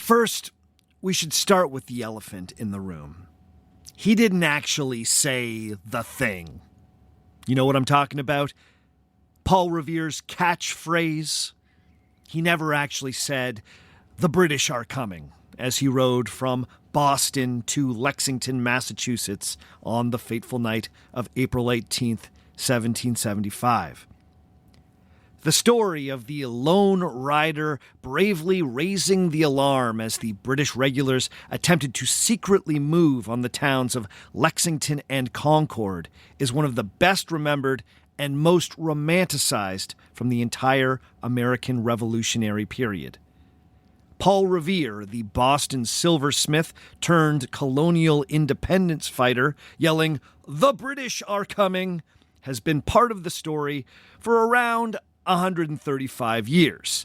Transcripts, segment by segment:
First, we should start with the elephant in the room. He didn't actually say the thing. You know what I'm talking about? Paul Revere's catchphrase. He never actually said, "The British are coming," as he rode from Boston to Lexington, Massachusetts on the fateful night of April 18th, 1775. The story of the lone rider bravely raising the alarm as the British regulars attempted to secretly move on the towns of Lexington and Concord is one of the best remembered and most romanticized from the entire American Revolutionary period. Paul Revere, the Boston silversmith turned colonial independence fighter, yelling, "The British are coming," has been part of the story for around 135 years.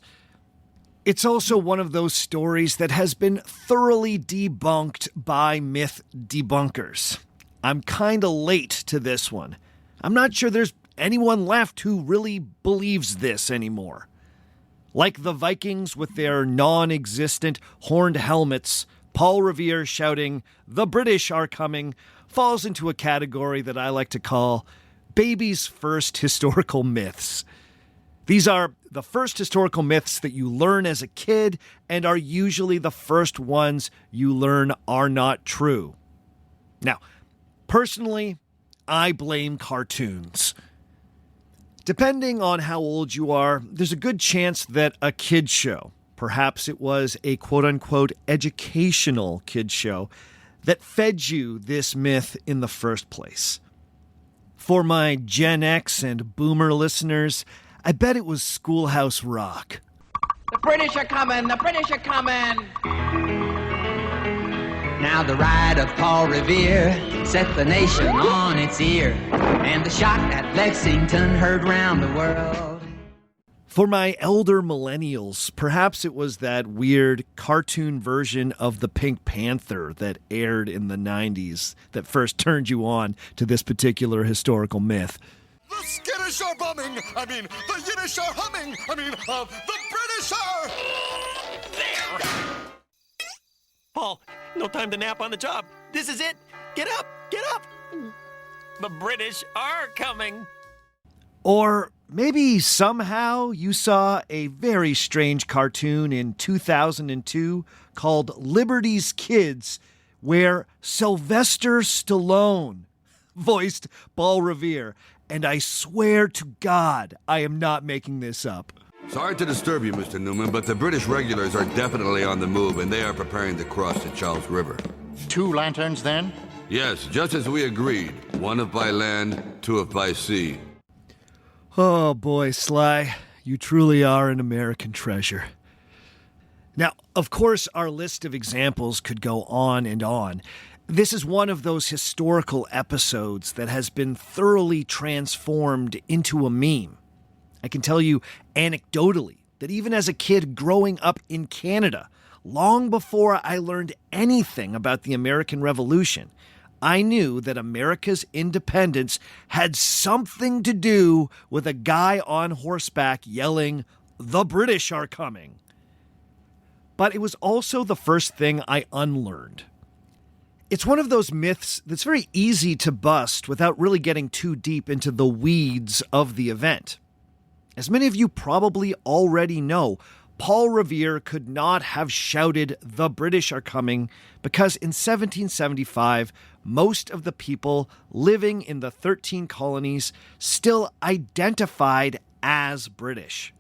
It's also one of those stories that has been thoroughly debunked by myth debunkers. I'm kinda late to this one. I'm not sure there's anyone left who really believes this anymore. Like the Vikings with their non-existent horned helmets, Paul Revere shouting, "The British are coming," falls into a category that I like to call baby's first historical myths. These are the first historical myths that you learn as a kid and are usually the first ones you learn are not true. Now, personally, I blame cartoons. Depending on how old you are, there's a good chance that a kid's show, perhaps it was a quote-unquote educational kid's show, that fed you this myth in the first place. For my Gen X and Boomer listeners, I bet it was Schoolhouse Rock. The British are coming! The British are coming! Now the ride of Paul Revere set the nation on its ear, and the shot at Lexington heard round the world. For my elder millennials, perhaps it was that weird cartoon version of the Pink Panther that aired in the 90s that first turned you on to this particular historical myth. The Skittish are bumming! The Yiddish are humming! The British are... There! Paul, no time to nap on the job. This is it. Get up! Get up! The British are coming. Or maybe somehow you saw a very strange cartoon in 2002 called Liberty's Kids, where Sylvester Stallone voiced Paul Revere. And I swear to God, I am not making this up. Sorry to disturb you, Mr. Newman, but the British regulars are definitely on the move, and they are preparing to cross the Charles River. 2 lanterns, then? Yes, just as we agreed. 1 if by land, 2 if by sea. Oh boy, Sly, you truly are an American treasure. Now, of course, our list of examples could go on and on. This is one of those historical episodes that has been thoroughly transformed into a meme. I can tell you anecdotally that even as a kid growing up in Canada, long before I learned anything about the American Revolution, I knew that America's independence had something to do with a guy on horseback yelling, "The British are coming." But it was also the first thing I unlearned. It's one of those myths that's very easy to bust without really getting too deep into the weeds of the event. As many of you probably already know, Paul Revere could not have shouted, "The British are coming," because in 1775, most of the people living in the 13 colonies still identified as British.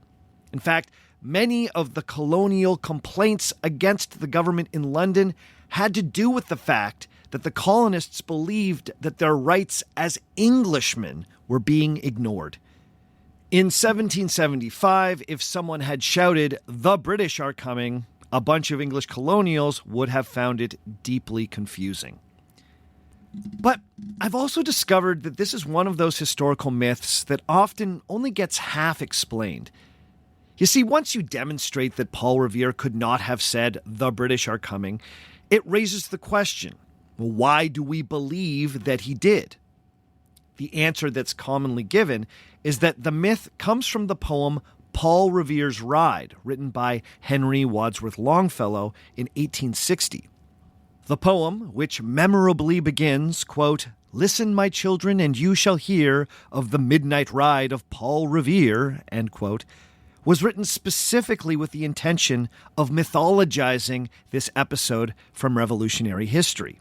In fact, many of the colonial complaints against the government in London had to do with the fact that the colonists believed that their rights as Englishmen were being ignored. In 1775, if someone had shouted, "The British are coming," a bunch of English colonials would have found it deeply confusing. But I've also discovered that this is one of those historical myths that often only gets half explained. You see, once you demonstrate that Paul Revere could not have said, "The British are coming," it raises the question, well, why do we believe that he did? The answer that's commonly given is that the myth comes from the poem Paul Revere's Ride, written by Henry Wadsworth Longfellow in 1860. The poem, which memorably begins, quote, "Listen, my children, and you shall hear of the midnight ride of Paul Revere," end quote, was written specifically with the intention of mythologizing this episode from Revolutionary history.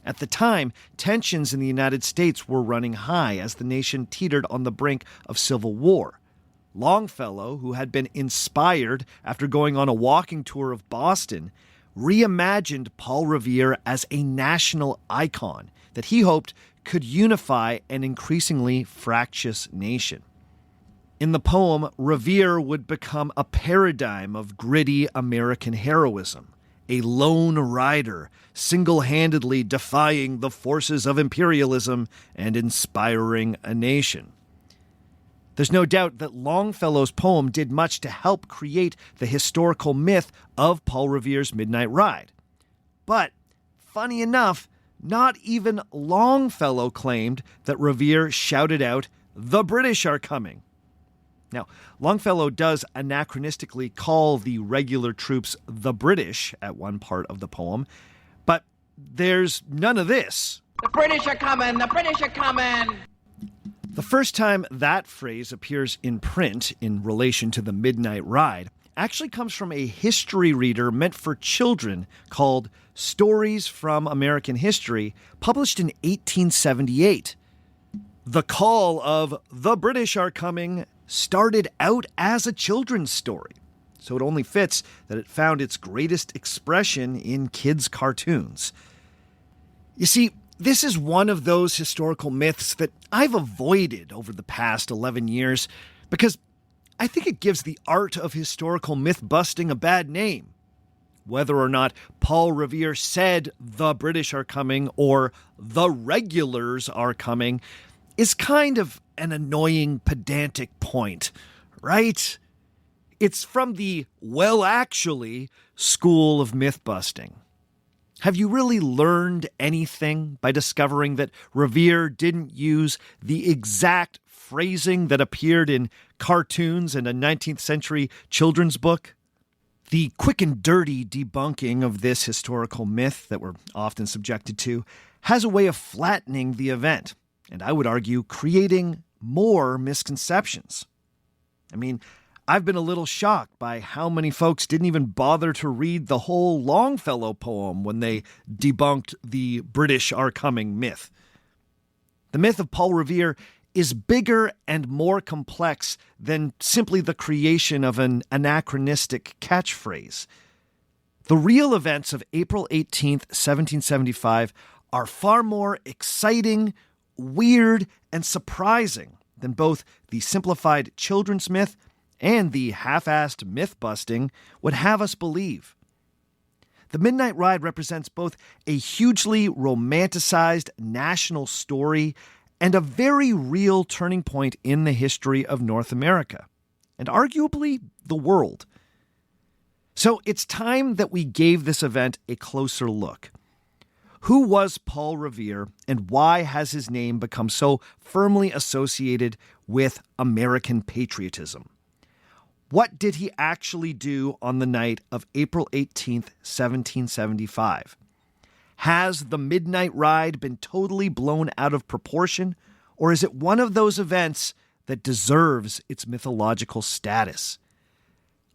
At the time, tensions in the United States were running high as the nation teetered on the brink of civil war. Longfellow, who had been inspired after going on a walking tour of Boston, reimagined Paul Revere as a national icon that he hoped could unify an increasingly fractious nation. In the poem, Revere would become a paradigm of gritty American heroism, a lone rider single-handedly defying the forces of imperialism and inspiring a nation. There's no doubt that Longfellow's poem did much to help create the historical myth of Paul Revere's Midnight Ride. But, funny enough, not even Longfellow claimed that Revere shouted out, "The British are coming." Now, Longfellow does anachronistically call the regular troops the British at one part of the poem, but there's none of this. The British are coming! The British are coming! The first time that phrase appears in print in relation to the Midnight Ride actually comes from a history reader meant for children called Stories from American History, published in 1878. The call of "The British are coming" started out as a children's story, so it only fits that it found its greatest expression in kids' cartoons. You see, this is one of those historical myths that I've avoided over the past 11 years because I think it gives the art of historical myth-busting a bad name. Whether or not Paul Revere said "the British are coming" or "the regulars are coming" is kind of an annoying, pedantic point, right? It's from the "well, actually" school of myth-busting. Have you really learned anything by discovering that Revere didn't use the exact phrasing that appeared in cartoons and a 19th century children's book? The quick and dirty debunking of this historical myth that we're often subjected to has a way of flattening the event, and I would argue creating more misconceptions. I mean, I've been a little shocked by how many folks didn't even bother to read the whole Longfellow poem when they debunked the "British are coming" myth. The myth of Paul Revere is bigger and more complex than simply the creation of an anachronistic catchphrase. The real events of April 18th, 1775 are far more exciting, weird, and surprising than both the simplified children's myth and the half-assed myth-busting would have us believe. The Midnight Ride represents both a hugely romanticized national story and a very real turning point in the history of North America, and arguably the world. So it's time that we gave this event a closer look. Who was Paul Revere, and why has his name become so firmly associated with American patriotism? What did he actually do on the night of April 18th, 1775? Has the Midnight Ride been totally blown out of proportion, or is it one of those events that deserves its mythological status?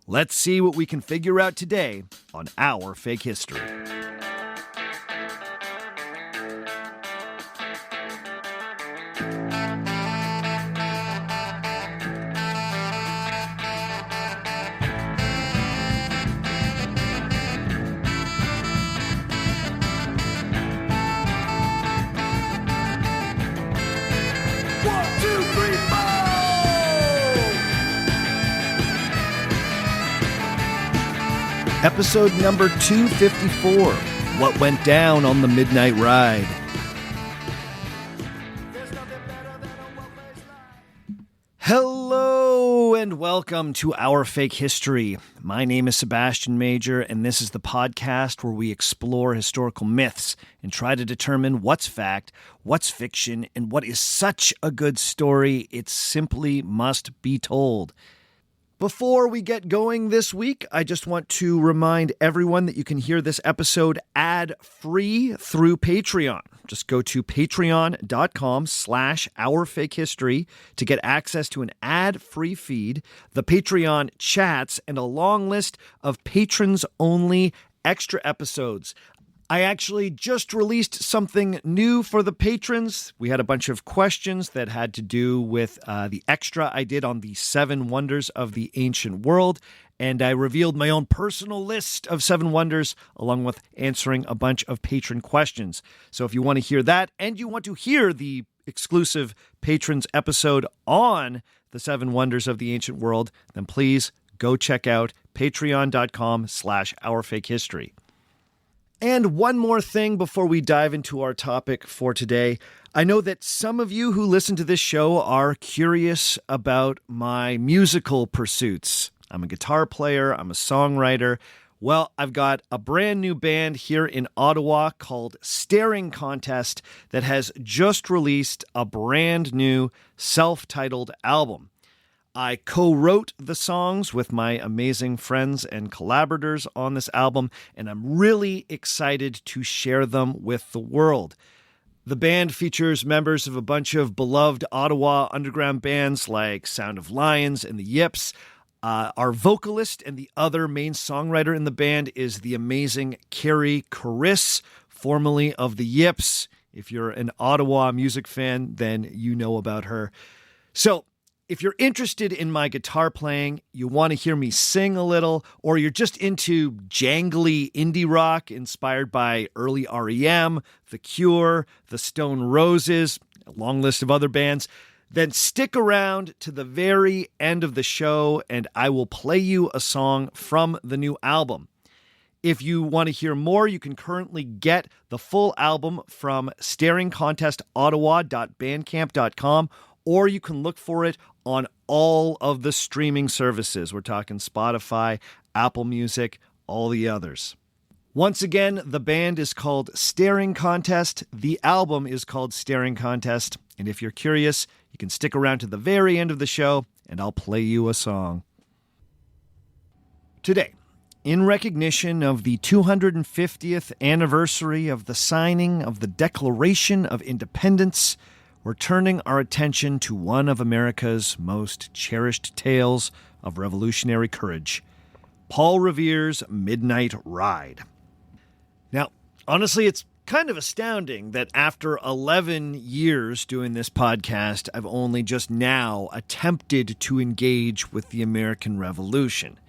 Let's see what we can figure out today on Our Fake History. Episode number 254, What Went Down on the Midnight Ride. Hello and welcome to Our Fake History. My name is Sebastian Major, and this is the podcast where we explore historical myths and try to determine what's fact, what's fiction, and what is such a good story it simply must be told. Before we get going this week, I just want to remind everyone that you can hear this episode ad-free through Patreon. Just go to patreon.com/OurFakeHistory to get access to an ad-free feed, the Patreon chats, and a long list of patrons-only extra episodes. I actually just released something new for the patrons. We had a bunch of questions that had to do with the extra I did on the 7 wonders of the ancient world, and I revealed my own personal list of 7 wonders along with answering a bunch of patron questions. So if you want to hear that and you want to hear the exclusive patrons episode on the 7 wonders of the ancient world, then please go check out patreon.com/OurFakeHistory. And one more thing before we dive into our topic for today. I know that some of you who listen to this show are curious about my musical pursuits. I'm a guitar player, I'm a songwriter. Well, I've got a brand new band here in Ottawa called Staring Contest that has just released a brand new self-titled album. I co-wrote the songs with my amazing friends and collaborators on this album, and I'm really excited to share them with the world. The band features members of a bunch of beloved Ottawa underground bands like Sound of Lions and the Yips. Our vocalist and the other main songwriter in the band is the amazing Carrie Carriss, formerly of the Yips. If you're an Ottawa music fan, then you know about her. So, if you're interested in my guitar playing, you want to hear me sing a little, or you're just into jangly indie rock inspired by early REM, The Cure, the Stone Roses, a long list of other bands, then stick around to the very end of the show and I will play you a song from the new album. If you want to hear more, you can currently get the full album from staringcontestottawa.bandcamp.com, or you can look for it on all of the streaming services. We're talking Spotify, Apple Music, all the others. Once again, the band is called Staring Contest. The album is called Staring Contest. And if you're curious, you can stick around to the very end of the show, and I'll play you a song. Today, in recognition of the 250th anniversary of the signing of the Declaration of Independence, we're turning our attention to one of America's most cherished tales of revolutionary courage, Paul Revere's Midnight Ride. Now, honestly, it's kind of astounding that after 11 years doing this podcast, I've only just now attempted to engage with the American Revolution.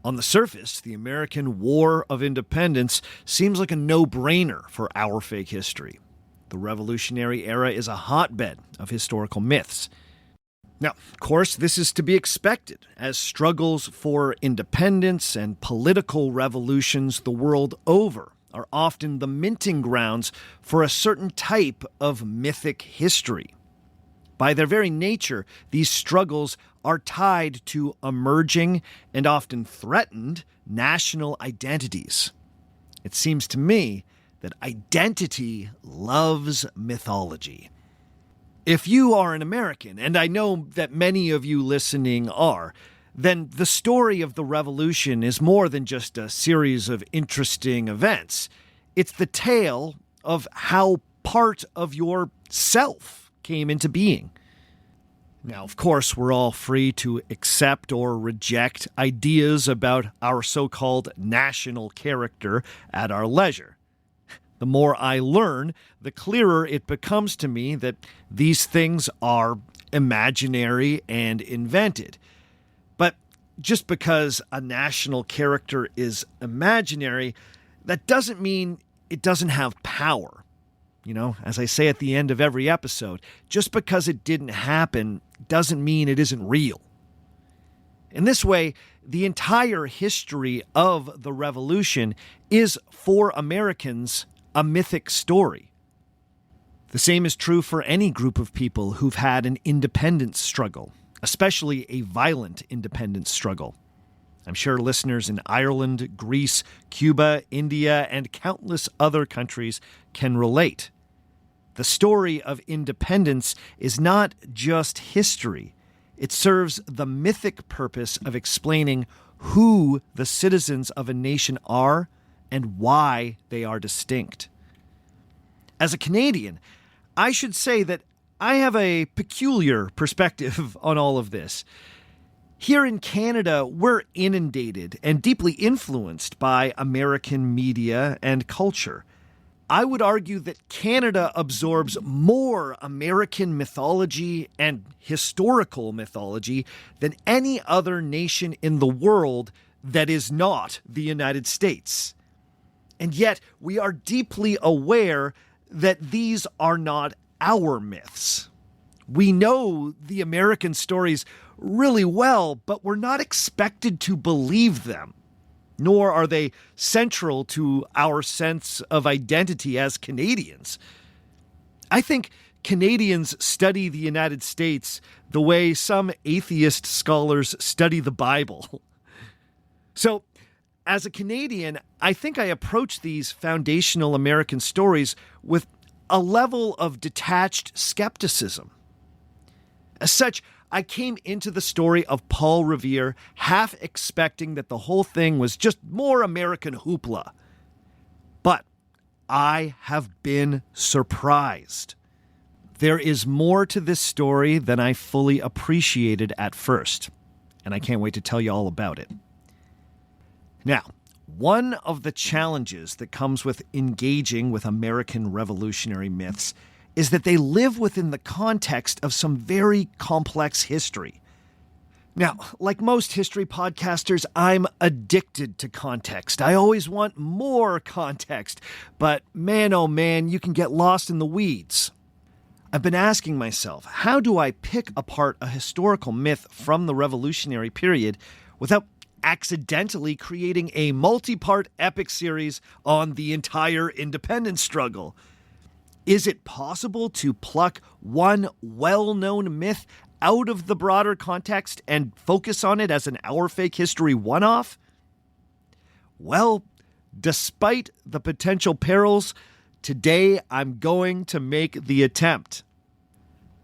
On the surface, the American War of Independence seems like a no-brainer for our fake history. The Revolutionary Era is a hotbed of historical myths. Now, of course, this is to be expected, as struggles for independence and political revolutions the world over are often the minting grounds for a certain type of mythic history. By their very nature, these struggles are tied to emerging and often threatened national identities. It seems to me that identity loves mythology. If you are an American, and I know that many of you listening are, then the story of the Revolution is more than just a series of interesting events. It's the tale of how part of your self came into being. Now, of course, we're all free to accept or reject ideas about our so-called national character at our leisure. The more I learn, the clearer it becomes to me that these things are imaginary and invented. But just because a national character is imaginary, that doesn't mean it doesn't have power. You know, as I say at the end of every episode, just because it didn't happen doesn't mean it isn't real. In this way, the entire history of the Revolution is, for Americans, a mythic story. The same is true for any group of people who've had an independence struggle, especially a violent independence struggle. I'm sure listeners in Ireland, Greece, Cuba, India, and countless other countries can relate. The story of independence is not just history. It serves the mythic purpose of explaining who the citizens of a nation are and why they are distinct. As a Canadian, I should say that I have a peculiar perspective on all of this. Here in Canada, we're inundated and deeply influenced by American media and culture. I would argue that Canada absorbs more American mythology and historical mythology than any other nation in the world that is not the United States. And yet, we are deeply aware that these are not our myths. We know the American stories really well, but we're not expected to believe them, nor are they central to our sense of identity as Canadians. I think Canadians study the United States the way some atheist scholars study the Bible. So, as a Canadian, I think I approach these foundational American stories with a level of detached skepticism. As such, I came into the story of Paul Revere half expecting that the whole thing was just more American hoopla. But I have been surprised. There is more to this story than I fully appreciated at first, and I can't wait to tell you all about it. Now, one of the challenges that comes with engaging with American revolutionary myths is that they live within the context of some very complex history. Now, like most history podcasters, I'm addicted to context. I always want more context, but man, oh man, you can get lost in the weeds. I've been asking myself, how do I pick apart a historical myth from the Revolutionary period without accidentally creating a multi-part epic series on the entire independence struggle? Is it possible to pluck one well-known myth out of the broader context and focus on it as an Our Fake History one-off? Well, despite the potential perils, today I'm going to make the attempt.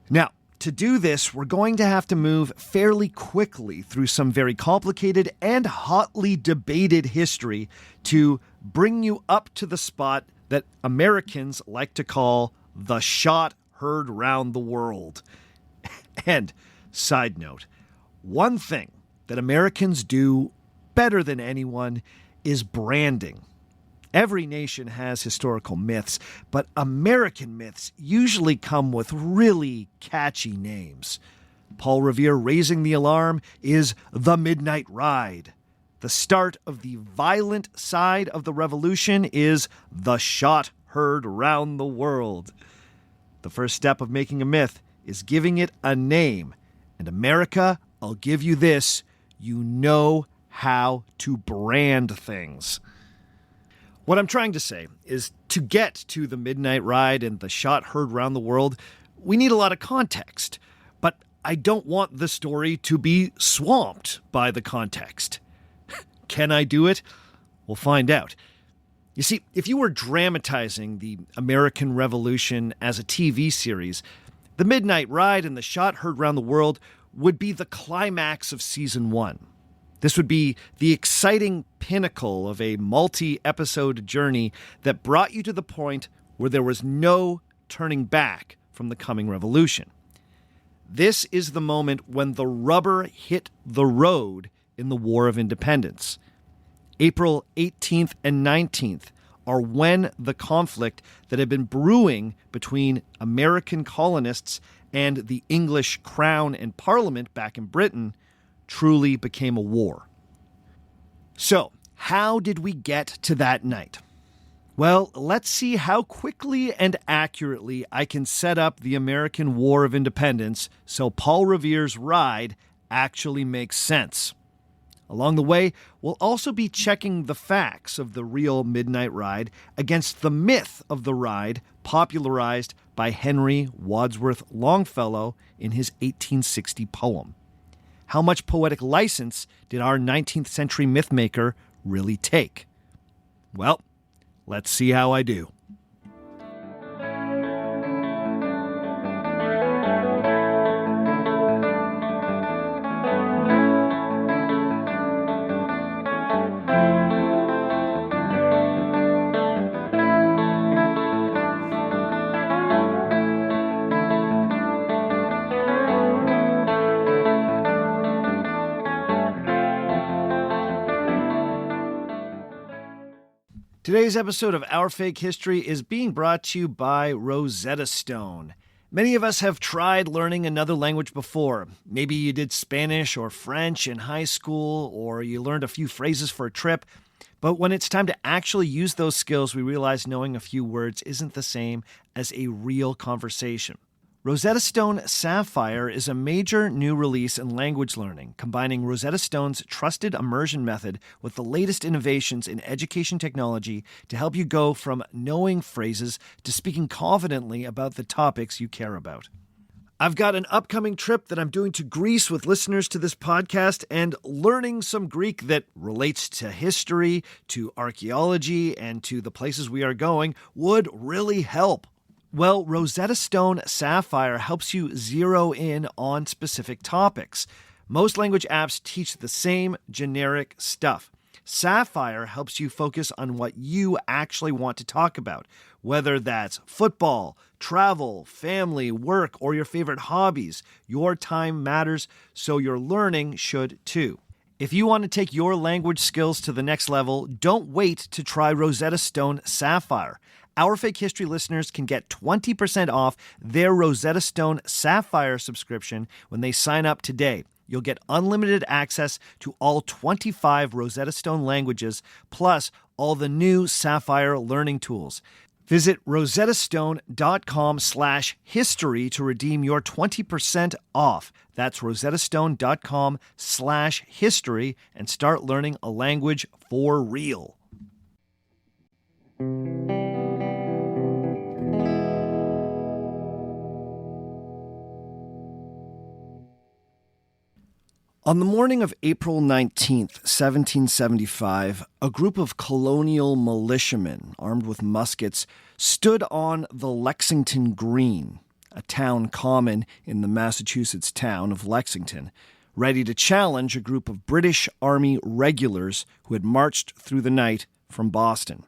Now, to do this, we're going to have to move fairly quickly through some very complicated and hotly debated history to bring you up to the spot that Americans like to call the shot heard round the world. And, side note, one thing that Americans do better than anyone is branding. Every nation has historical myths, but American myths usually come with really catchy names. Paul Revere raising the alarm is The Midnight Ride. The start of the violent side of the revolution is the shot heard round the world. The first step of making a myth is giving it a name. And America, I'll give you this, you know how to brand things. What I'm trying to say is to get to the Midnight Ride and the shot heard round the world, we need a lot of context. But I don't want the story to be swamped by the context. Can I do it? We'll find out. You see, if you were dramatizing the American Revolution as a TV series, The Midnight Ride and the shot heard round the world would be the climax of season 1. This would be the exciting pinnacle of a multi-episode journey that brought you to the point where there was no turning back from the coming revolution. This is the moment when the rubber hit the road in the War of Independence. April 18th and 19th are when the conflict that had been brewing between American colonists and the English Crown and Parliament back in Britain truly became a war. So, how did we get to that night? Well, let's see how quickly and accurately I can set up the American War of Independence so Paul Revere's ride actually makes sense. Along the way, we'll also be checking the facts of the real Midnight Ride against the myth of the ride popularized by Henry Wadsworth Longfellow in his 1860 poem. How much poetic license did our 19th century mythmaker really take? Well, let's see how I do. Today's episode of Our Fake History is being brought to you by Rosetta Stone. Many of us have tried learning another language before. Maybe you did Spanish or French in high school, or you learned a few phrases for a trip. But when it's time to actually use those skills, we realize knowing a few words isn't the same as a real conversation. Rosetta Stone Sapphire is a major new release in language learning, combining Rosetta Stone's trusted immersion method with the latest innovations in education technology to help you go from knowing phrases to speaking confidently about the topics you care about. I've got an upcoming trip that I'm doing to Greece with listeners to this podcast, and learning some Greek that relates to history, to archaeology, and to the places we are going would really help. Well, Rosetta Stone Sapphire helps you zero in on specific topics. Most language apps teach the same generic stuff. Sapphire helps you focus on what you actually want to talk about, whether that's football, travel, family, work, or your favorite hobbies. Your time matters, so your learning should too. If you want to take your language skills to the next level, don't wait to try Rosetta Stone Sapphire. Our Fake History listeners can get 20% off their Rosetta Stone Sapphire subscription when they sign up today. You'll get unlimited access to all 25 Rosetta Stone languages, plus all the new Sapphire learning tools. Visit rosettastone.com/history to redeem your 20% off. That's rosettastone.com/history and start learning a language for real. On the morning of April 19th, 1775, a group of colonial militiamen armed with muskets stood on the Lexington Green, a town common in the Massachusetts town of Lexington, ready to challenge a group of British Army regulars who had marched through the night from Boston.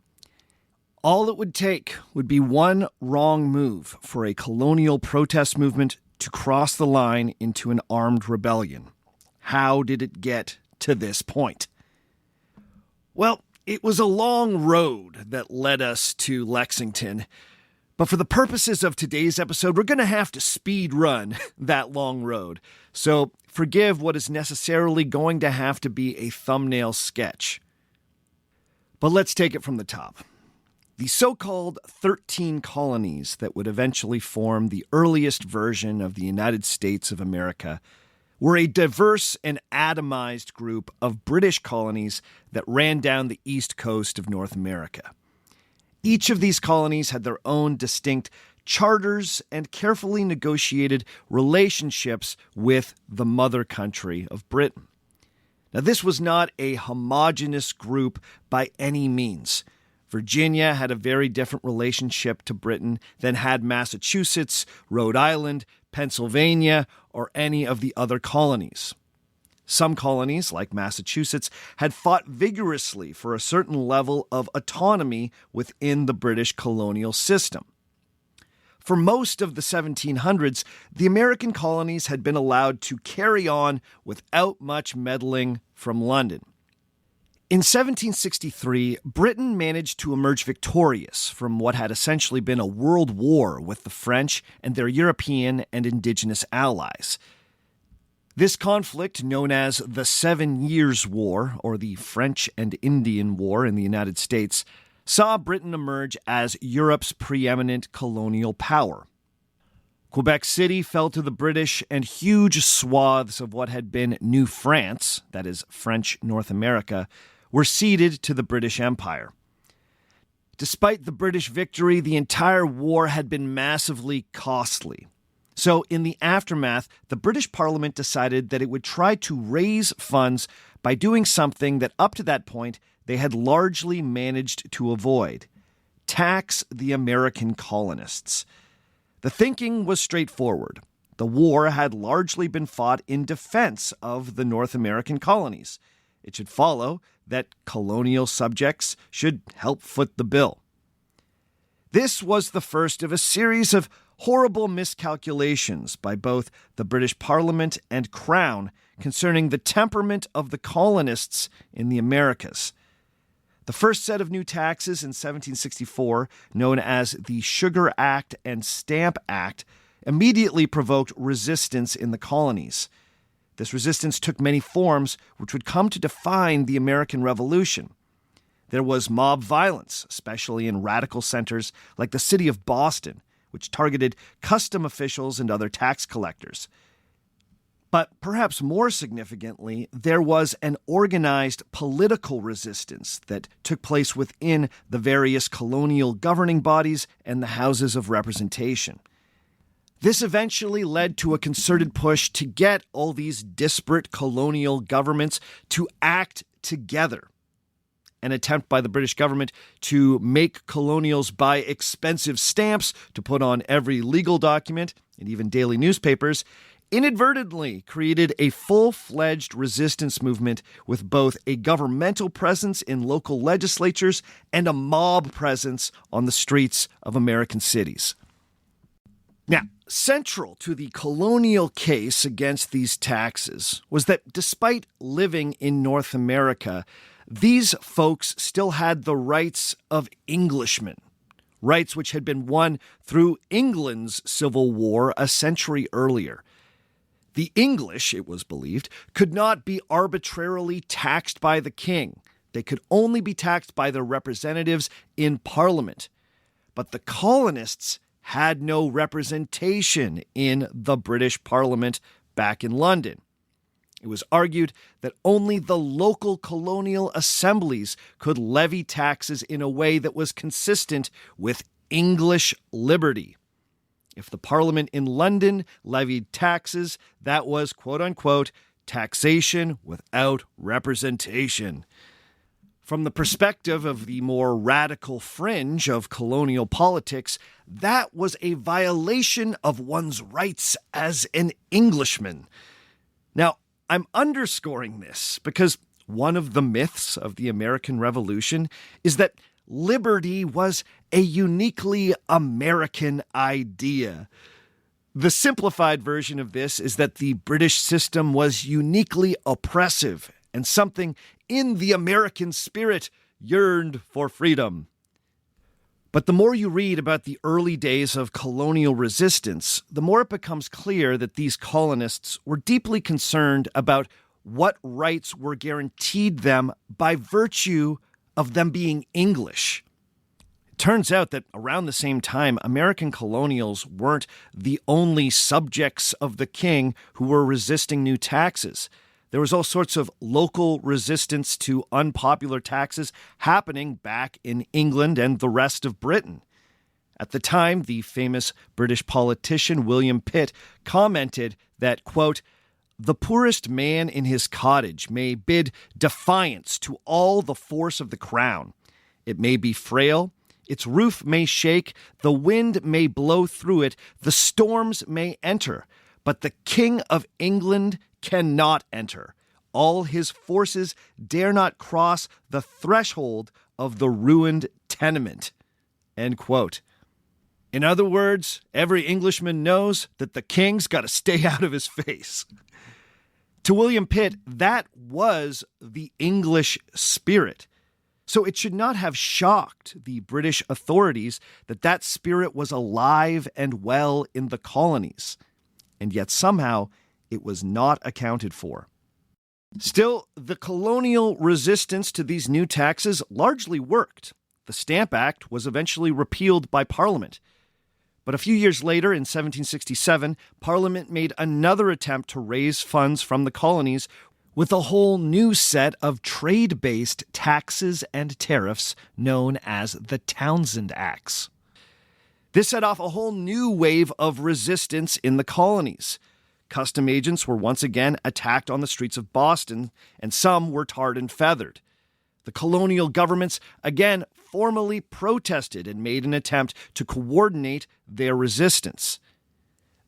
All it would take would be one wrong move for a colonial protest movement to cross the line into an armed rebellion. How did it get to this point? Well, it was a long road that led us to Lexington. But for the purposes of today's episode, we're going to have to speed run that long road. So forgive what is necessarily going to have to be a thumbnail sketch. But let's take it from the top. The so-called 13 colonies that would eventually form the earliest version of the United States of America were a diverse and atomized group of British colonies that ran down the east coast of North America. Each of these colonies had their own distinct charters and carefully negotiated relationships with the mother country of Britain. Now, this was not a homogeneous group by any means. Virginia had a very different relationship to Britain than had Massachusetts, Rhode Island, Pennsylvania, or any of the other colonies. Some colonies, like Massachusetts, had fought vigorously for a certain level of autonomy within the British colonial system. For most of the 1700s, the American colonies had been allowed to carry on without much meddling from London. In 1763, Britain managed to emerge victorious from what had essentially been a world war with the French and their European and indigenous allies. This conflict, known as the 7 Years' War, or the French and Indian War in the United States, saw Britain emerge as Europe's preeminent colonial power. Quebec City fell to the British, and huge swaths of what had been New France, that is, French North America, were ceded to the British Empire. Despite the British victory, the entire war had been massively costly. So in the aftermath, the British Parliament decided that it would try to raise funds by doing something that up to that point they had largely managed to avoid: tax the American colonists. The thinking was straightforward. The war had largely been fought in defense of the North American colonies. It should follow that colonial subjects should help foot the bill. This was the first of a series of horrible miscalculations by both the British Parliament and Crown concerning the temperament of the colonists in the Americas. The first set of new taxes in 1764, known as the Sugar Act and Stamp Act, immediately provoked resistance in the colonies. This resistance took many forms, which would come to define the American Revolution. There was mob violence, especially in radical centers like the city of Boston, which targeted custom officials and other tax collectors. But perhaps more significantly, there was an organized political resistance that took place within the various colonial governing bodies and the houses of representation. This eventually led to a concerted push to get all these disparate colonial governments to act together. An attempt by the British government to make colonials buy expensive stamps to put on every legal document and even daily newspapers inadvertently created a full-fledged resistance movement with both a governmental presence in local legislatures and a mob presence on the streets of American cities. Now, central to the colonial case against these taxes was that despite living in North America, these folks still had the rights of Englishmen, rights which had been won through England's Civil War a century earlier. The English, it was believed, could not be arbitrarily taxed by the king. They could only be taxed by their representatives in Parliament. But the colonists had no representation in the British Parliament back in London. It was argued that only the local colonial assemblies could levy taxes in a way that was consistent with English liberty. If the Parliament in London levied taxes, that was, quote-unquote, taxation without representation. From the perspective of the more radical fringe of colonial politics, that was a violation of one's rights as an Englishman. Now, I'm underscoring this because one of the myths of the American Revolution is that liberty was a uniquely American idea. The simplified version of this is that the British system was uniquely oppressive and something in the American spirit yearned for freedom. But the more you read about the early days of colonial resistance, the more it becomes clear that these colonists were deeply concerned about what rights were guaranteed them by virtue of them being English. It turns out that around the same time, American colonials weren't the only subjects of the king who were resisting new taxes. There was all sorts of local resistance to unpopular taxes happening back in England and the rest of Britain. At the time, the famous British politician William Pitt commented that, quote, "The poorest man in his cottage may bid defiance to all the force of the crown. It may be frail, its roof may shake, the wind may blow through it, the storms may enter, but the King of England cannot enter. All his forces dare not cross the threshold of the ruined tenement." End quote. In other words, every Englishman knows that the king's got to stay out of his face. To William Pitt, that was the English spirit. So it should not have shocked the British authorities that that spirit was alive and well in the colonies. And yet somehow it was not accounted for. Still, the colonial resistance to these new taxes largely worked. The Stamp Act was eventually repealed by Parliament. But a few years later, in 1767, Parliament made another attempt to raise funds from the colonies with a whole new set of trade-based taxes and tariffs known as the Townshend Acts. This set off a whole new wave of resistance in the colonies. Custom agents were once again attacked on the streets of Boston, and some were tarred and feathered. The colonial governments again formally protested and made an attempt to coordinate their resistance.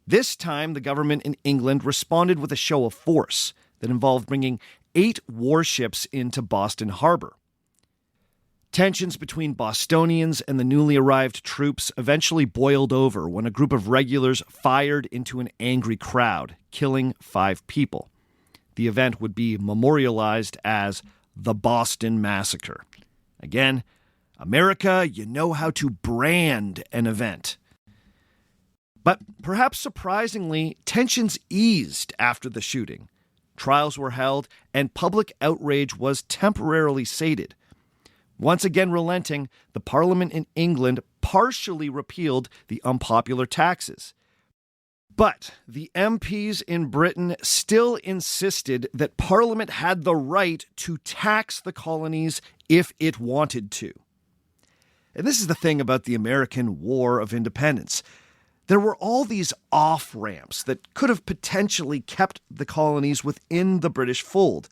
This time, the government in England responded with a show of force that involved bringing 8 warships into Boston Harbor. Tensions between Bostonians and the newly arrived troops eventually boiled over when a group of regulars fired into an angry crowd, killing 5 people. The event would be memorialized as the Boston Massacre. Again, America, you know how to brand an event. But perhaps surprisingly, tensions eased after the shooting. Trials were held, and public outrage was temporarily sated. Once again relenting, the Parliament in England partially repealed the unpopular taxes. But the MPs in Britain still insisted that Parliament had the right to tax the colonies if it wanted to. And this is the thing about the American War of Independence. There were all these off-ramps that could have potentially kept the colonies within the British fold.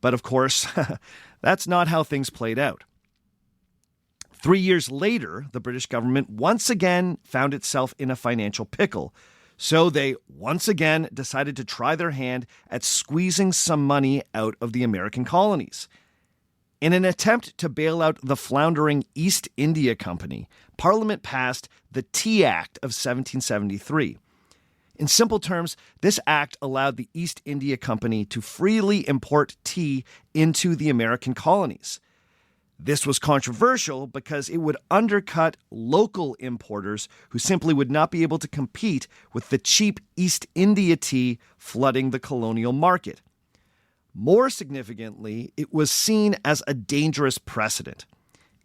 But of course, that's not how things played out. 3 years later, the British government once again found itself in a financial pickle. So they once again decided to try their hand at squeezing some money out of the American colonies. In an attempt to bail out the floundering East India Company, Parliament passed the Tea Act of 1773. In simple terms, this act allowed the East India Company to freely import tea into the American colonies. This was controversial because it would undercut local importers who simply would not be able to compete with the cheap East India tea flooding the colonial market. More significantly, it was seen as a dangerous precedent.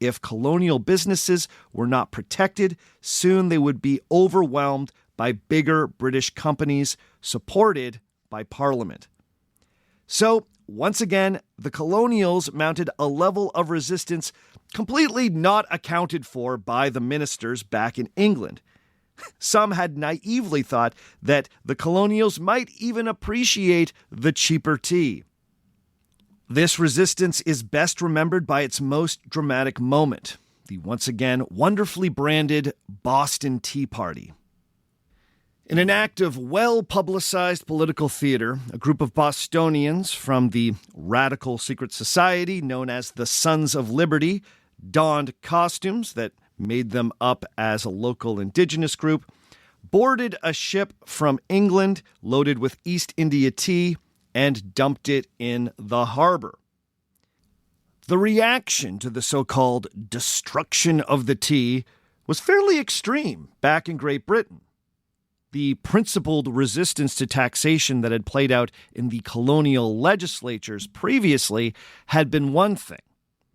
If colonial businesses were not protected, soon they would be overwhelmed by bigger British companies supported by Parliament. So, once again, the colonials mounted a level of resistance completely not accounted for by the ministers back in England. Some had naively thought that the colonials might even appreciate the cheaper tea. This resistance is best remembered by its most dramatic moment, the once again wonderfully branded Boston Tea Party. In an act of well-publicized political theater, a group of Bostonians from the radical secret society known as the Sons of Liberty donned costumes that made them up as a local indigenous group, boarded a ship from England loaded with East India tea, and dumped it in the harbor. The reaction to the so-called destruction of the tea was fairly extreme back in Great Britain. The principled resistance to taxation that had played out in the colonial legislatures previously had been one thing,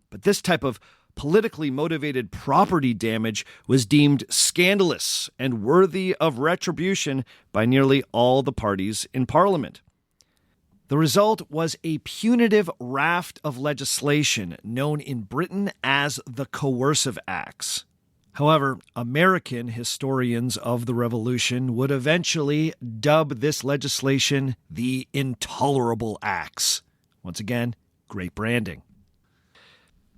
but this type of politically motivated property damage was deemed scandalous and worthy of retribution by nearly all the parties in Parliament. The result was a punitive raft of legislation known in Britain as the Coercive Acts. However, American historians of the Revolution would eventually dub this legislation the Intolerable Acts. Once again, great branding.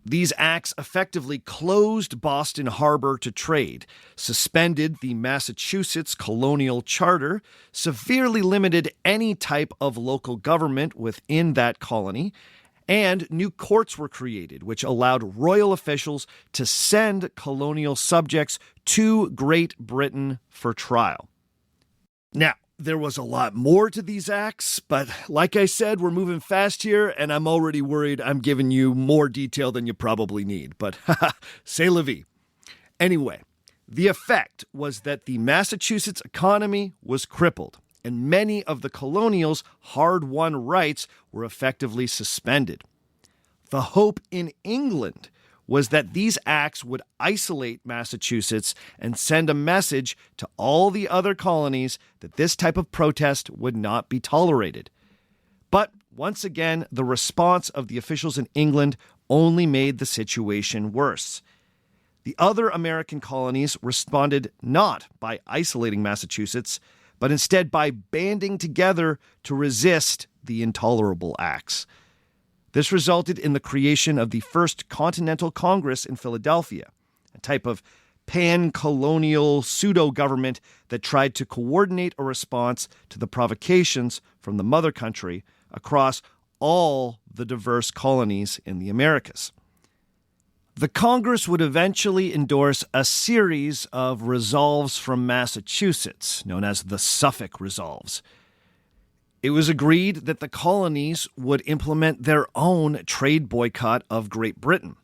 These acts effectively closed Boston Harbor to trade, suspended the Massachusetts colonial charter, severely limited any type of local government within that colony, and new courts were created, which allowed royal officials to send colonial subjects to Great Britain for trial. Now, there was a lot more to these acts, but like I said, we're moving fast here, and I'm already worried I'm giving you more detail than you probably need. But c'est la vie. Anyway, the effect was that the Massachusetts economy was crippled, and many of the colonials' hard-won rights were effectively suspended. The hope in England was that these acts would isolate Massachusetts and send a message to all the other colonies that this type of protest would not be tolerated. But once again, the response of the officials in England only made the situation worse. The other American colonies responded not by isolating Massachusetts, but instead by banding together to resist the Intolerable Acts. This resulted in the creation of the First Continental Congress in Philadelphia, a type of pan-colonial pseudo-government that tried to coordinate a response to the provocations from the mother country across all the diverse colonies in the Americas. The Congress would eventually endorse a series of resolves from Massachusetts, known as the Suffolk Resolves. It was agreed that the colonies would implement their own trade boycott of Great Britain.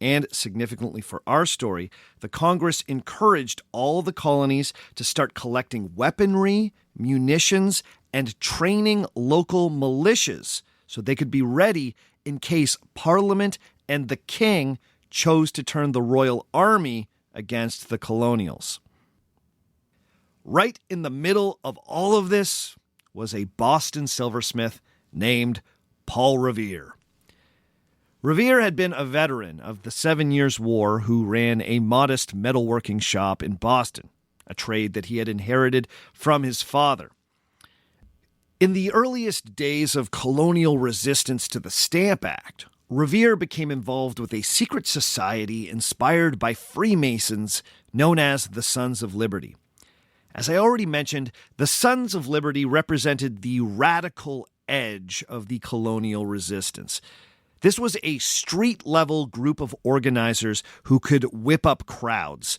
And significantly for our story, the Congress encouraged all the colonies to start collecting weaponry, munitions, and training local militias so they could be ready in case Parliament and the King chose to turn the Royal Army against the colonials. Right in the middle of all of this was a Boston silversmith named Paul Revere. Revere had been a veteran of the 7 Years' War who ran a modest metalworking shop in Boston, a trade that he had inherited from his father. In the earliest days of colonial resistance to the Stamp Act, Revere became involved with a secret society inspired by Freemasons known as the Sons of Liberty. As I already mentioned, the Sons of Liberty represented the radical edge of the colonial resistance. This was a street-level group of organizers who could whip up crowds.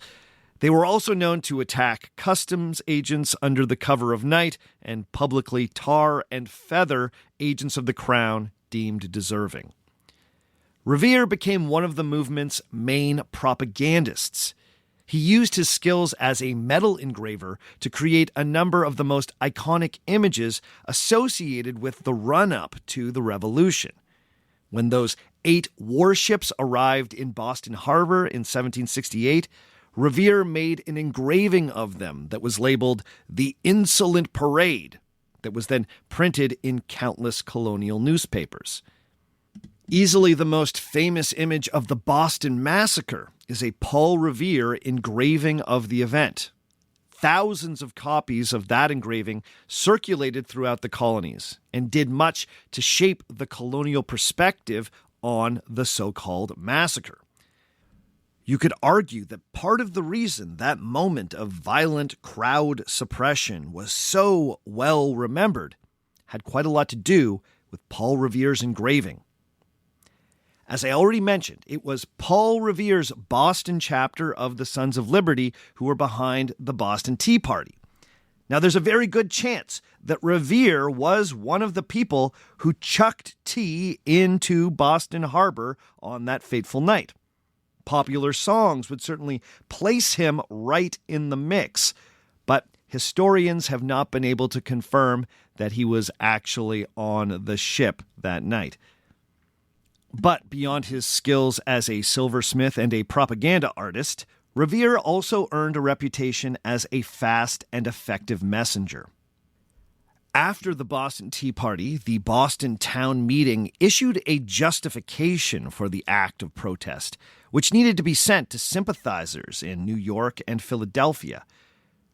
They were also known to attack customs agents under the cover of night and publicly tar and feather agents of the crown deemed deserving. Revere became one of the movement's main propagandists. He used his skills as a metal engraver to create a number of the most iconic images associated with the run-up to the Revolution. When those 8 warships arrived in Boston Harbor in 1768, Revere made an engraving of them that was labeled "The Insolent Parade," that was then printed in countless colonial newspapers. Easily the most famous image of the Boston Massacre is a Paul Revere engraving of the event. Thousands of copies of that engraving circulated throughout the colonies and did much to shape the colonial perspective on the so-called massacre. You could argue that part of the reason that moment of violent crowd suppression was so well remembered had quite a lot to do with Paul Revere's engraving. As I already mentioned, it was Paul Revere's Boston chapter of the Sons of Liberty who were behind the Boston Tea Party. Now, there's a very good chance that Revere was one of the people who chucked tea into Boston Harbor on that fateful night. Popular songs would certainly place him right in the mix, but historians have not been able to confirm that he was actually on the ship that night. But beyond his skills as a silversmith and a propaganda artist, Revere also earned a reputation as a fast and effective messenger. After the Boston Tea Party, the Boston Town Meeting issued a justification for the act of protest, which needed to be sent to sympathizers in New York and Philadelphia.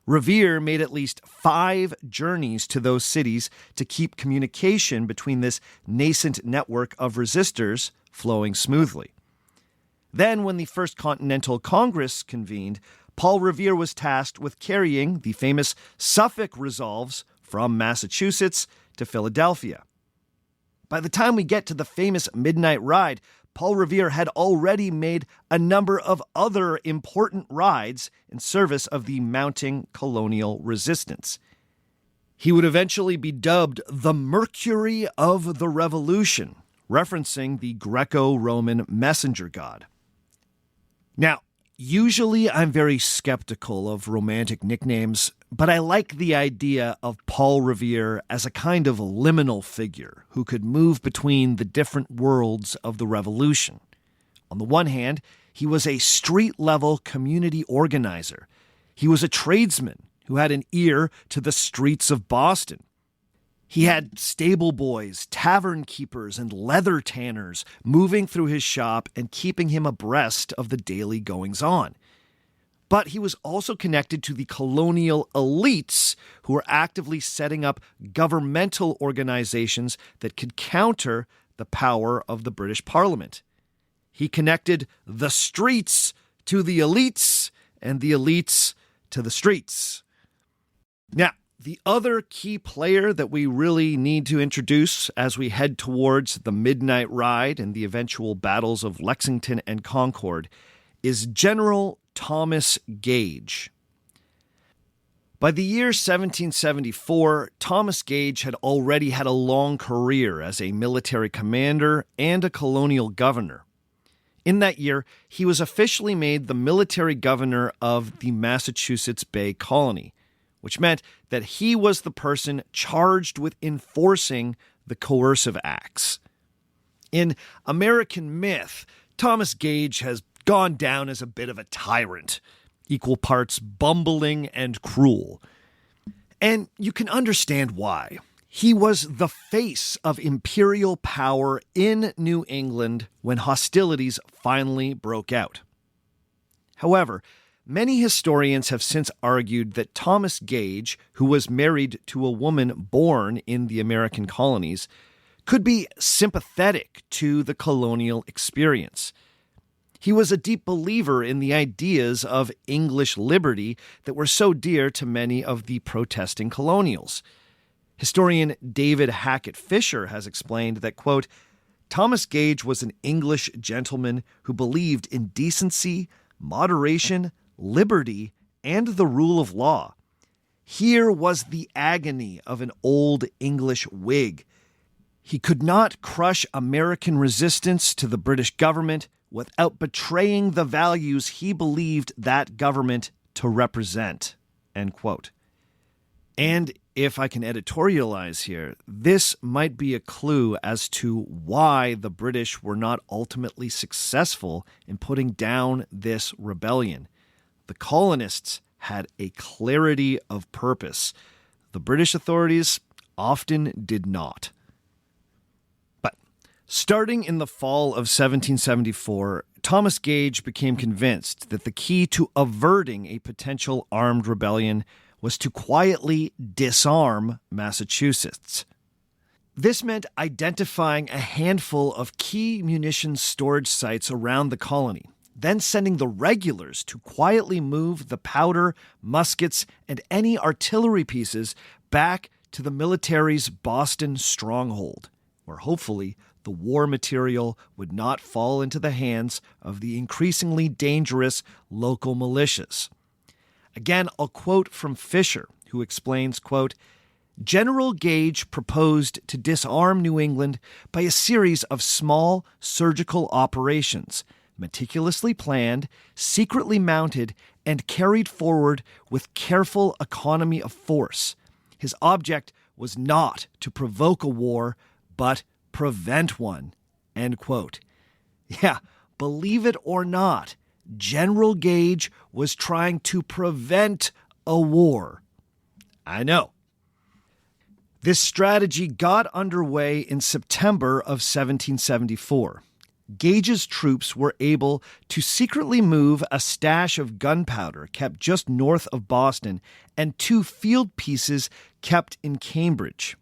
Revere made at least 5 journeys to those cities to keep communication between this nascent network of resistors flowing smoothly. Then, when the First Continental Congress convened, Paul Revere was tasked with carrying the famous Suffolk Resolves from Massachusetts to Philadelphia. By the time we get to the famous Midnight Ride, Paul Revere had already made a number of other important rides in service of the mounting colonial resistance. He would eventually be dubbed the Mercury of the Revolution, referencing the Greco-Roman messenger god. Now, usually I'm very skeptical of romantic nicknames, but I like the idea of Paul Revere as a kind of liminal figure who could move between the different worlds of the Revolution. On the one hand, he was a street-level community organizer. He was a tradesman who had an ear to the streets of Boston. He had stable boys, tavern keepers, and leather tanners moving through his shop and keeping him abreast of the daily goings-on. But he was also connected to the colonial elites who were actively setting up governmental organizations that could counter the power of the British Parliament. He connected the streets to the elites and the elites to the streets. Now, the other key player that we really need to introduce as we head towards the Midnight Ride and the eventual battles of Lexington and Concord is General Thomas Gage. By the year 1774, Thomas Gage had already had a long career as a military commander and a colonial governor. In that year, he was officially made the military governor of the Massachusetts Bay Colony, which meant that he was the person charged with enforcing the coercive acts. In American myth, Thomas Gage has gone down as a bit of a tyrant, equal parts bumbling and cruel. And you can understand why. He was the face of imperial power in New England when hostilities finally broke out. However, many historians have since argued that Thomas Gage, who was married to a woman born in the American colonies, could be sympathetic to the colonial experience. He was a deep believer in the ideas of English liberty that were so dear to many of the protesting colonials. Historian David Hackett Fisher has explained that, quote, Thomas Gage was an English gentleman who believed in decency, moderation, liberty, and the rule of law. Here was the agony of an old English Whig. He could not crush American resistance to the British government without betraying the values he believed that government to represent, end quote. And if I can editorialize here, this might be a clue as to why the British were not ultimately successful in putting down this rebellion. The colonists had a clarity of purpose. The British authorities often did not. But starting in the fall of 1774, Thomas Gage became convinced that the key to averting a potential armed rebellion was to quietly disarm Massachusetts. This meant identifying a handful of key munitions storage sites around the colony, then sending the regulars to quietly move the powder, muskets, and any artillery pieces back to the military's Boston stronghold, where hopefully the war material would not fall into the hands of the increasingly dangerous local militias. Again, I'll quote from Fisher, who explains, quote, General Gage proposed to disarm New England by a series of small surgical operations, meticulously planned, secretly mounted, and carried forward with careful economy of force. His object was not to provoke a war, but prevent one, end quote. Yeah, believe it or not, General Gage was trying to prevent a war. I know. This strategy got underway in September of 1774. Gage's troops were able to secretly move a stash of gunpowder kept just north of Boston and 2 field pieces kept in Cambridge.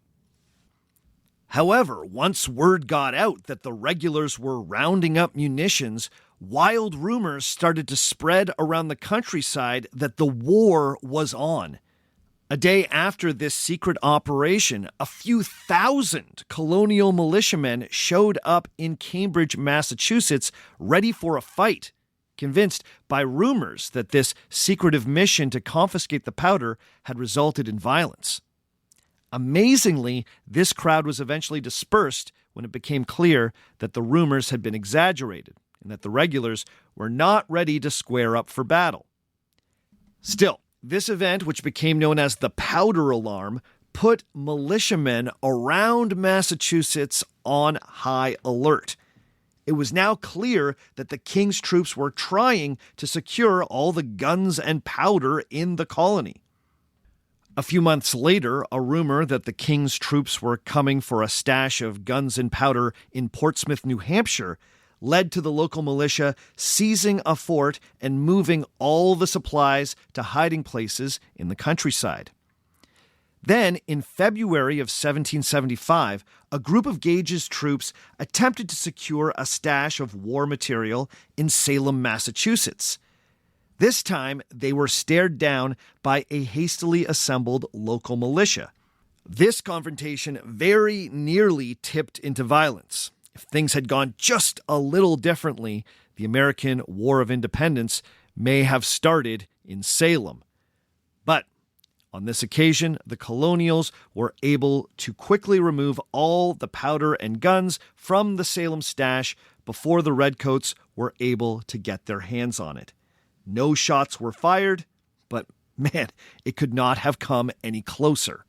However, once word got out that the regulars were rounding up munitions, wild rumors started to spread around the countryside that the war was on. A day after this secret operation, a few thousand colonial militiamen showed up in Cambridge, Massachusetts, ready for a fight, convinced by rumors that this secretive mission to confiscate the powder had resulted in violence. Amazingly, this crowd was eventually dispersed when it became clear that the rumors had been exaggerated and that the regulars were not ready to square up for battle. Still, this event, which became known as the Powder Alarm, put militiamen around Massachusetts on high alert. It was now clear that the king's troops were trying to secure all the guns and powder in the colony. A few months later, a rumor that the king's troops were coming for a stash of guns and powder in Portsmouth, New Hampshire, led to the local militia seizing a fort and moving all the supplies to hiding places in the countryside. Then, in February of 1775, a group of Gage's troops attempted to secure a stash of war material in Salem, Massachusetts. This time, they were stared down by a hastily assembled local militia. This confrontation very nearly tipped into violence. If things had gone just a little differently, the American War of Independence may have started in Salem. But on this occasion, the colonials were able to quickly remove all the powder and guns from the Salem stash, before the Redcoats were able to get their hands on it. No shots were fired, but man, it could not have come any closer.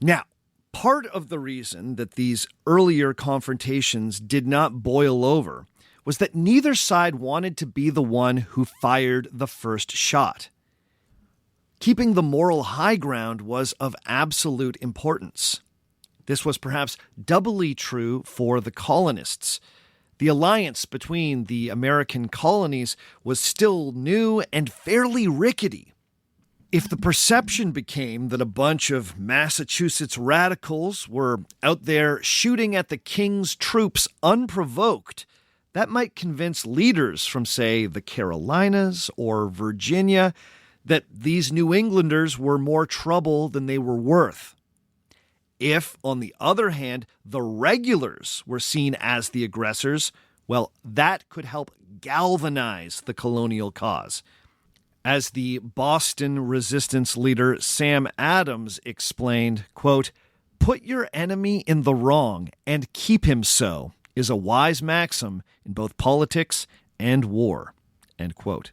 Now, part of the reason that these earlier confrontations did not boil over was that neither side wanted to be the one who fired the first shot. Keeping the moral high ground was of absolute importance. This was perhaps doubly true for the colonists. The alliance between the American colonies was still new and fairly rickety. If the perception became that a bunch of Massachusetts radicals were out there shooting at the king's troops unprovoked, that might convince leaders from, say, the Carolinas or Virginia that these New Englanders were more trouble than they were worth. If, on the other hand, the regulars were seen as the aggressors, well, that could help galvanize the colonial cause. As the Boston resistance leader Sam Adams explained, quote, "Put your enemy in the wrong and keep him so is a wise maxim in both politics and war," end quote.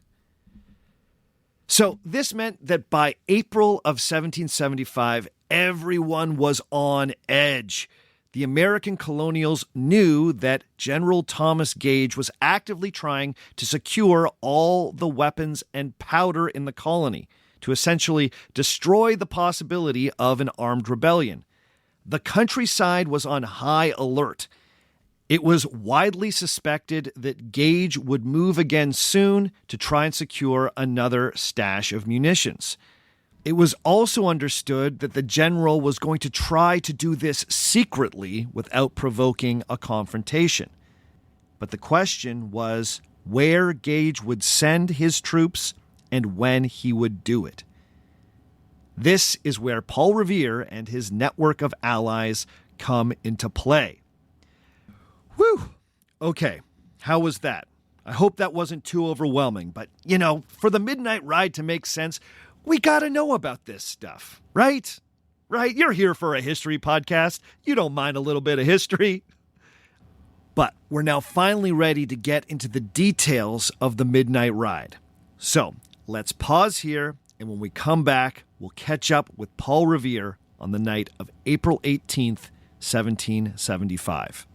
So this meant that by April of 1775, everyone was on edge. The American colonials knew that General Thomas Gage was actively trying to secure all the weapons and powder in the colony to essentially destroy the possibility of an armed rebellion. The countryside was on high alert. It was widely suspected that Gage would move again soon to try and secure another stash of munitions. It was also understood that the general was going to try to do this secretly without provoking a confrontation. But the question was where Gage would send his troops and when he would do it. This is where Paul Revere and his network of allies come into play. Whew. Okay, how was that? I hope that wasn't too overwhelming, but, for the midnight ride to make sense, we gotta know about this stuff, right? Right? You're here for a history podcast. You don't mind a little bit of history. But we're now finally ready to get into the details of the midnight ride. So let's pause here, and when we come back, we'll catch up with Paul Revere on the night of April 18th, 1775.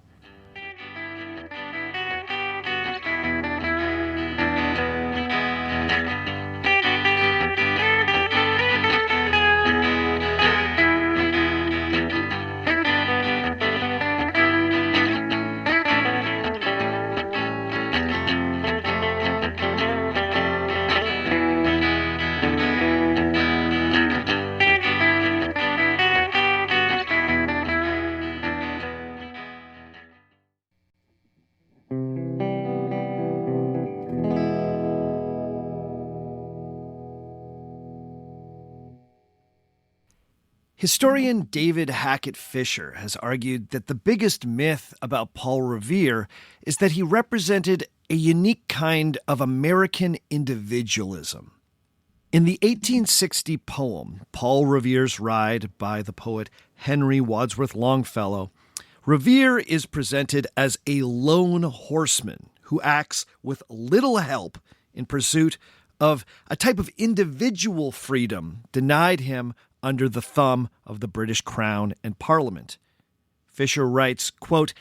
Historian David Hackett Fisher has argued that the biggest myth about Paul Revere is that he represented a unique kind of American individualism. In the 1860 poem, Paul Revere's Ride by the poet Henry Wadsworth Longfellow, Revere is presented as a lone horseman who acts with little help in pursuit of a type of individual freedom denied him under the thumb of the British Crown and Parliament. Fisher writes, quote,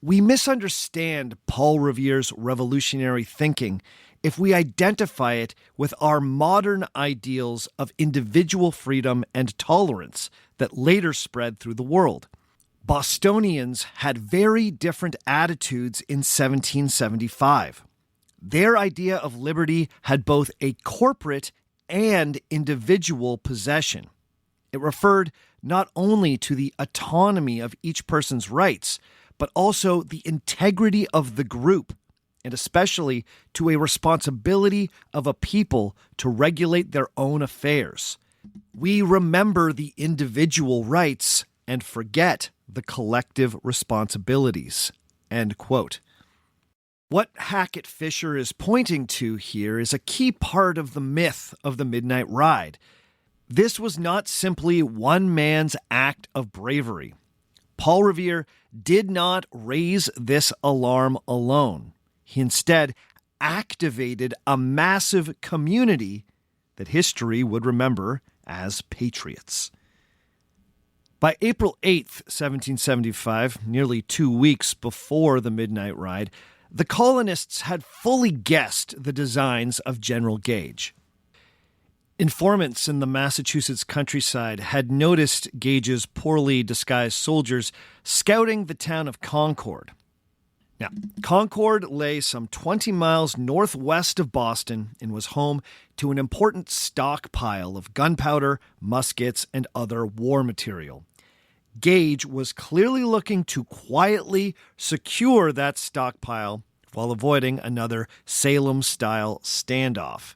"We misunderstand Paul Revere's revolutionary thinking if we identify it with our modern ideals of individual freedom and tolerance that later spread through the world. Bostonians had very different attitudes in 1775. Their idea of liberty had both a corporate and individual possession. It referred not only to the autonomy of each person's rights, but also the integrity of the group, and especially to a responsibility of a people to regulate their own affairs. We remember the individual rights and forget the collective responsibilities." End quote. What Hackett Fisher is pointing to here is a key part of the myth of the Midnight Ride. This was not simply one man's act of bravery. Paul Revere did not raise this alarm alone. He instead activated a massive community that history would remember as patriots. By April 8th, 1775, nearly 2 weeks before the midnight ride, the colonists had fully guessed the designs of General Gage. Informants in the Massachusetts countryside had noticed Gage's poorly disguised soldiers scouting the town of Concord. Now, Concord lay some 20 miles northwest of Boston and was home to an important stockpile of gunpowder, muskets, and other war material. Gage was clearly looking to quietly secure that stockpile while avoiding another Salem-style standoff.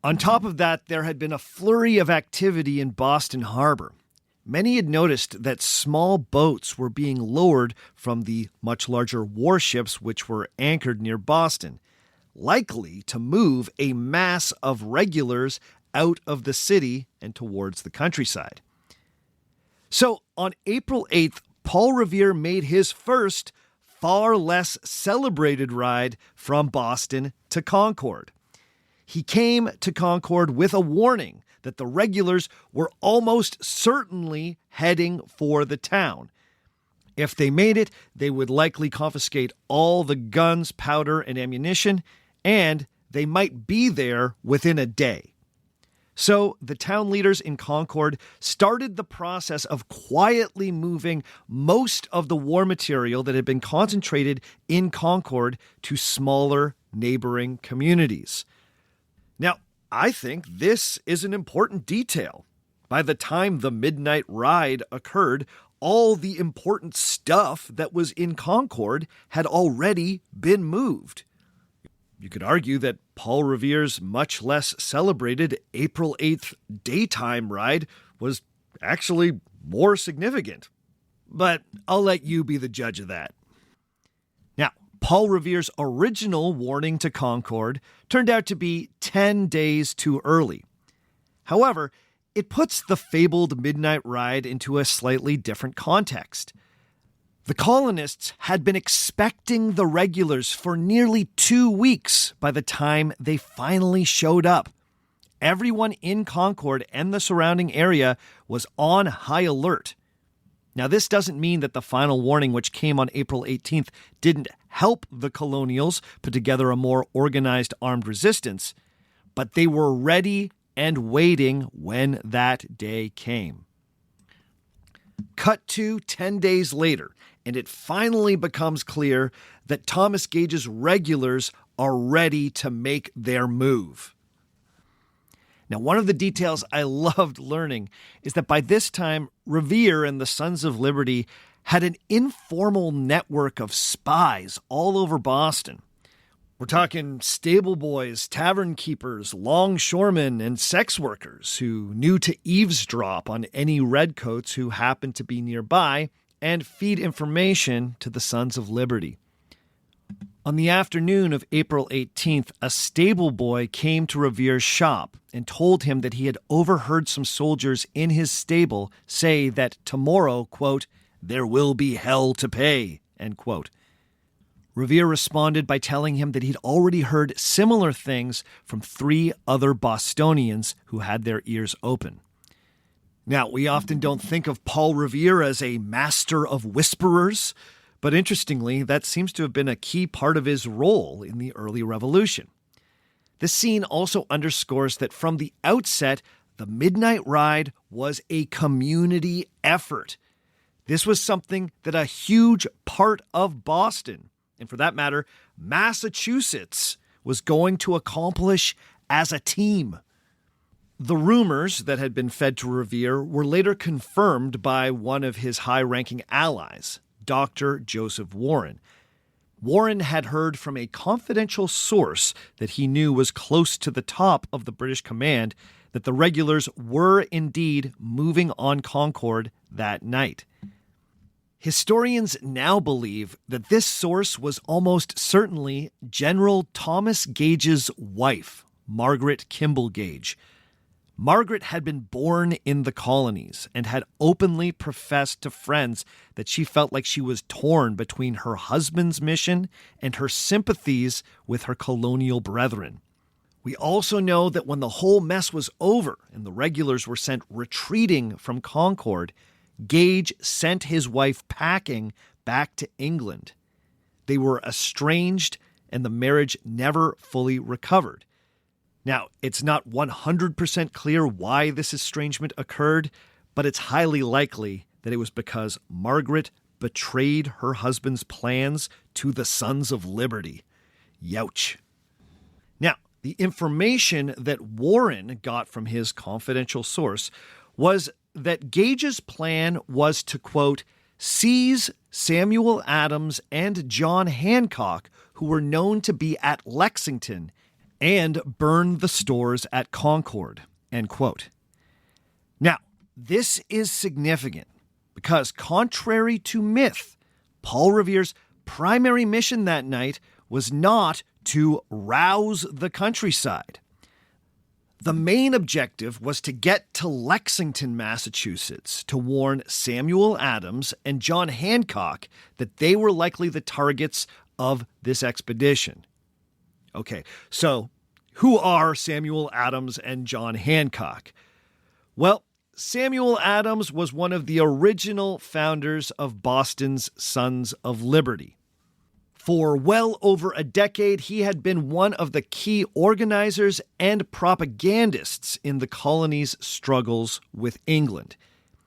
On top of that, there had been a flurry of activity in Boston Harbor. Many had noticed that small boats were being lowered from the much larger warships which were anchored near Boston, likely to move a mass of regulars out of the city and towards the countryside. So on April 8th, Paul Revere made his first, far less celebrated ride from Boston to Concord. He came to Concord with a warning that the regulars were almost certainly heading for the town. If they made it, they would likely confiscate all the guns, powder, and ammunition, and they might be there within a day. So the town leaders in Concord started the process of quietly moving most of the war material that had been concentrated in Concord to smaller neighboring communities. Now, I think this is an important detail. By the time the midnight ride occurred, all the important stuff that was in Concord had already been moved. You could argue that Paul Revere's much less celebrated April 8th daytime ride was actually more significant. But I'll let you be the judge of that. Now, Paul Revere's original warning to Concord turned out to be 10 days too early. However, it puts the fabled midnight ride into a slightly different context. The colonists had been expecting the regulars for nearly 2 weeks by the time they finally showed up. Everyone in Concord and the surrounding area was on high alert. Now, this doesn't mean that the final warning, which came on April 18th, didn't help the colonials put together a more organized armed resistance, but they were ready and waiting when that day came. Cut to 10 days later, and it finally becomes clear that Thomas Gage's regulars are ready to make their move. Now, one of the details I loved learning is that by this time, Revere and the Sons of Liberty had an informal network of spies all over Boston. We're talking stable boys, tavern keepers, longshoremen, and sex workers who knew to eavesdrop on any redcoats who happened to be nearby and feed information to the Sons of Liberty. On the afternoon of April 18th, a stable boy came to Revere's shop and told him that he had overheard some soldiers in his stable say that tomorrow, quote, "there will be hell to pay," end quote. Revere responded by telling him that he'd already heard similar things from 3 other Bostonians who had their ears open. Now, we often don't think of Paul Revere as a master of whisperers, but interestingly, that seems to have been a key part of his role in the early Revolution. This scene also underscores that from the outset, the Midnight Ride was a community effort. This was something that a huge part of Boston, and for that matter, Massachusetts, was going to accomplish as a team. The rumors that had been fed to Revere were later confirmed by one of his high-ranking allies, Dr. Joseph Warren. Warren had heard from a confidential source that he knew was close to the top of the British command that the regulars were indeed moving on Concord that night. Historians now believe that this source was almost certainly General Thomas Gage's wife, Margaret Kimball Gage. Margaret had been born in the colonies and had openly professed to friends that she felt like she was torn between her husband's mission and her sympathies with her colonial brethren. We also know that when the whole mess was over and the regulars were sent retreating from Concord, Gage sent his wife packing back to England. They were estranged and the marriage never fully recovered. Now, it's not 100% clear why this estrangement occurred, but it's highly likely that it was because Margaret betrayed her husband's plans to the Sons of Liberty. Youch. Now, the information that Warren got from his confidential source was that Gage's plan was to, quote, seize Samuel Adams and John Hancock, who were known to be at Lexington, and burn the stores at Concord, end quote. Now, this is significant because contrary to myth, Paul Revere's primary mission that night was not to rouse the countryside. The main objective was to get to Lexington, Massachusetts, to warn Samuel Adams and John Hancock that they were likely the targets of this expedition. Okay, so who are Samuel Adams and John Hancock? Well, Samuel Adams was one of the original founders of Boston's Sons of Liberty. For well over a decade, he had been one of the key organizers and propagandists in the colony's struggles with England.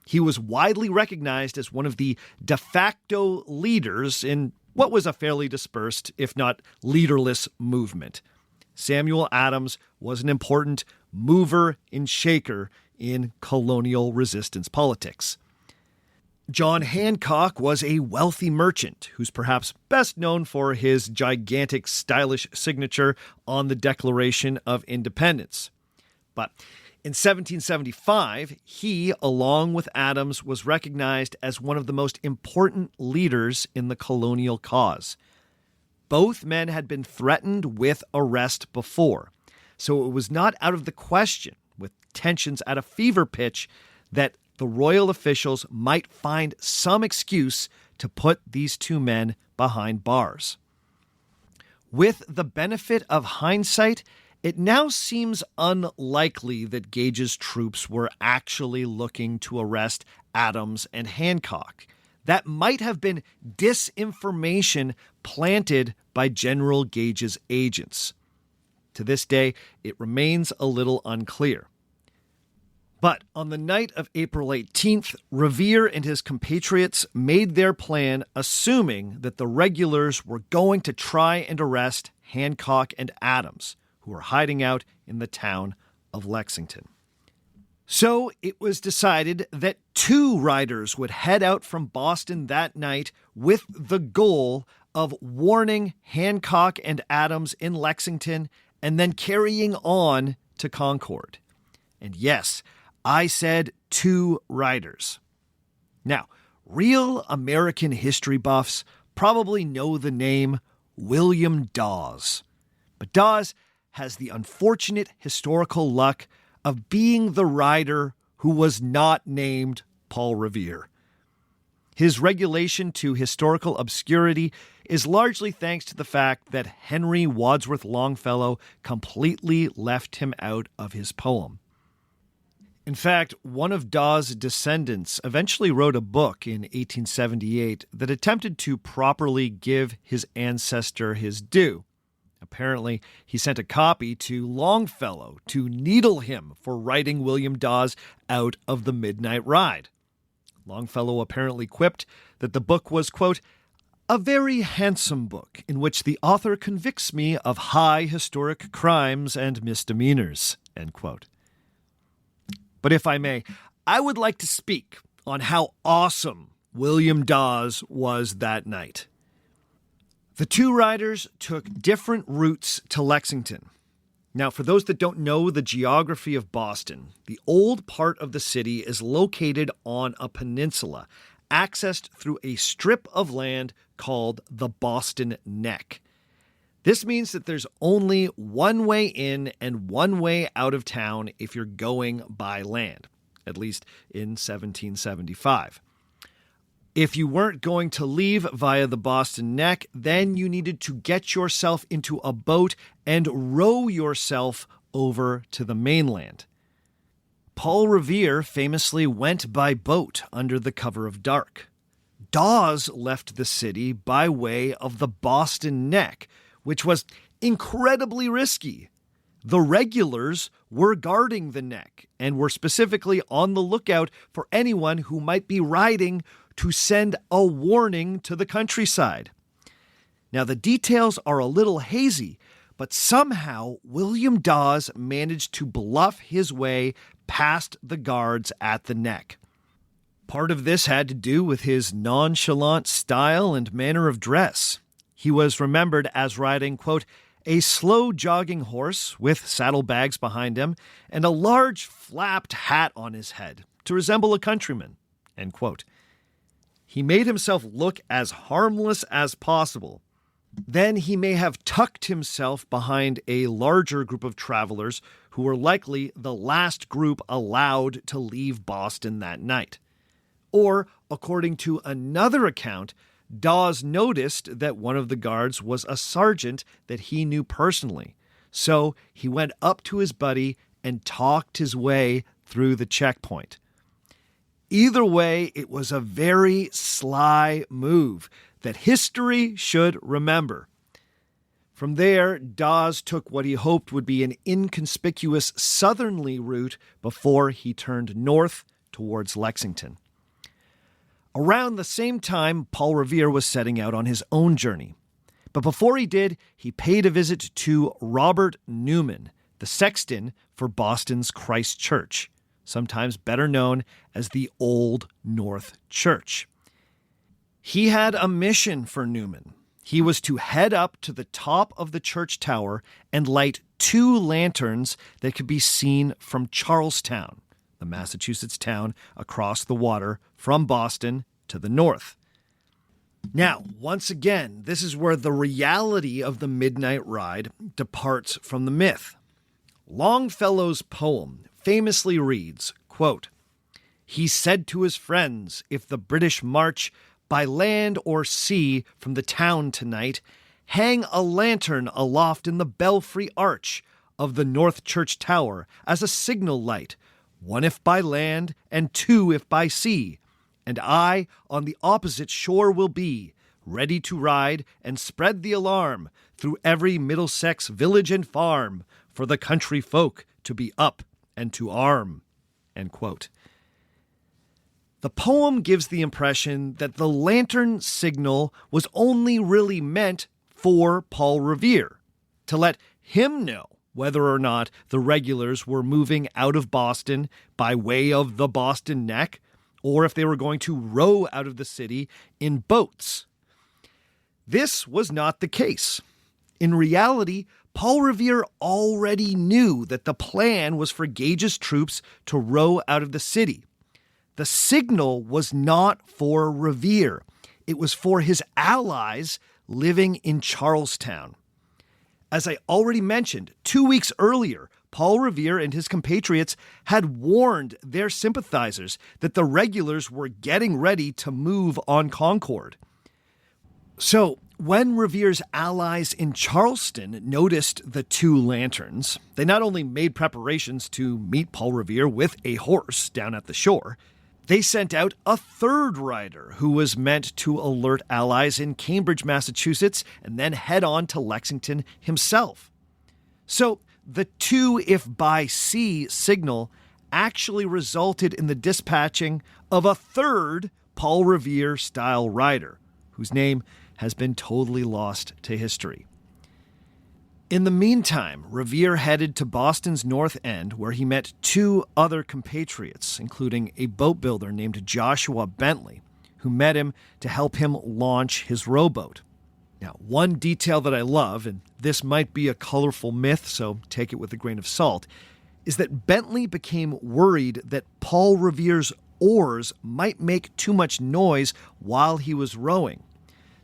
He was widely recognized as one of the de facto leaders in what was a fairly dispersed, if not leaderless, movement. Samuel Adams was an important mover and shaker in colonial resistance politics. John Hancock was a wealthy merchant who's perhaps best known for his gigantic, stylish signature on the Declaration of Independence. But in 1775, he, along with Adams, was recognized as one of the most important leaders in the colonial cause. Both men had been threatened with arrest before, so it was not out of the question, with tensions at a fever pitch, that the royal officials might find some excuse to put these two men behind bars. With the benefit of hindsight, it now seems unlikely that Gage's troops were actually looking to arrest Adams and Hancock. That might have been disinformation planted by General Gage's agents. To this day, it remains a little unclear. But on the night of April 18th, Revere and his compatriots made their plan assuming that the regulars were going to try and arrest Hancock and Adams, who were hiding out in the town of Lexington. So it was decided that 2 riders would head out from Boston that night with the goal of warning Hancock and Adams in Lexington and then carrying on to Concord. And yes, I said 2 riders. Now, real American history buffs probably know the name William Dawes. But Dawes has the unfortunate historical luck of being the rider who was not named Paul Revere. His regulation to historical obscurity is largely thanks to the fact that Henry Wadsworth Longfellow completely left him out of his poem. In fact, one of Dawes' descendants eventually wrote a book in 1878 that attempted to properly give his ancestor his due. Apparently, he sent a copy to Longfellow to needle him for writing William Dawes out of the Midnight Ride. Longfellow apparently quipped that the book was, quote, a very handsome book in which the author convicts me of high historic crimes and misdemeanors, end quote. But if I may, I would like to speak on how awesome William Dawes was that night. The 2 riders took different routes to Lexington. Now, for those that don't know the geography of Boston, the old part of the city is located on a peninsula, accessed through a strip of land called the Boston Neck. This means that there's only one way in and one way out of town if you're going by land, at least in 1775. If you weren't going to leave via the Boston Neck, then you needed to get yourself into a boat and row yourself over to the mainland. Paul Revere famously went by boat under the cover of dark. Dawes left the city by way of the Boston Neck, which was incredibly risky. The regulars were guarding the neck and were specifically on the lookout for anyone who might be riding to send a warning to the countryside. Now, the details are a little hazy, but somehow William Dawes managed to bluff his way past the guards at the neck. Part of this had to do with his nonchalant style and manner of dress. He was remembered as riding, quote, a slow jogging horse with saddlebags behind him and a large flapped hat on his head to resemble a countryman, end quote. He made himself look as harmless as possible. Then he may have tucked himself behind a larger group of travelers who were likely the last group allowed to leave Boston that night. Or, according to another account, Dawes noticed that one of the guards was a sergeant that he knew personally, so he went up to his buddy and talked his way through the checkpoint. Either way, it was a very sly move that history should remember. From there, Dawes took what he hoped would be an inconspicuous southerly route before he turned north towards Lexington. Around the same time, Paul Revere was setting out on his own journey. But before he did, he paid a visit to Robert Newman, the sexton for Boston's Christ Church, sometimes better known as the Old North Church. He had a mission for Newman. He was to head up to the top of the church tower and light 2 lanterns that could be seen from Charlestown, the Massachusetts town across the water from Boston to the north. Now, once again, this is where the reality of the midnight ride departs from the myth. Longfellow's poem famously reads, quote, he said to his friends, if the British march by land or sea from the town tonight, hang a lantern aloft in the belfry arch of the North Church Tower as a signal light, 1 if by land and 2 if by sea, and I on the opposite shore will be, ready to ride and spread the alarm through every Middlesex village and farm, for the country folk to be up and to arm. End quote. The poem gives the impression that the lantern signal was only really meant for Paul Revere, to let him know whether or not the regulars were moving out of Boston by way of the Boston Neck, or if they were going to row out of the city in boats. This was not the case. In reality, Paul Revere already knew that the plan was for Gage's troops to row out of the city. The signal was not for Revere. It was for his allies living in Charlestown. As I already mentioned, 2 weeks earlier, Paul Revere and his compatriots had warned their sympathizers that the regulars were getting ready to move on Concord. So, when Revere's allies in Charleston noticed the 2 lanterns, they not only made preparations to meet Paul Revere with a horse down at the shore, they sent out a 3rd rider who was meant to alert allies in Cambridge, Massachusetts, and then head on to Lexington himself. So the 2 if by sea signal actually resulted in the dispatching of a 3rd Paul Revere-style rider, whose name has been totally lost to history. In the meantime, Revere headed to Boston's North End, where he met 2 other compatriots, including a boat builder named Joshua Bentley, who met him to help him launch his rowboat. Now, one detail that I love, and this might be a colorful myth, so take it with a grain of salt, is that Bentley became worried that Paul Revere's oars might make too much noise while he was rowing.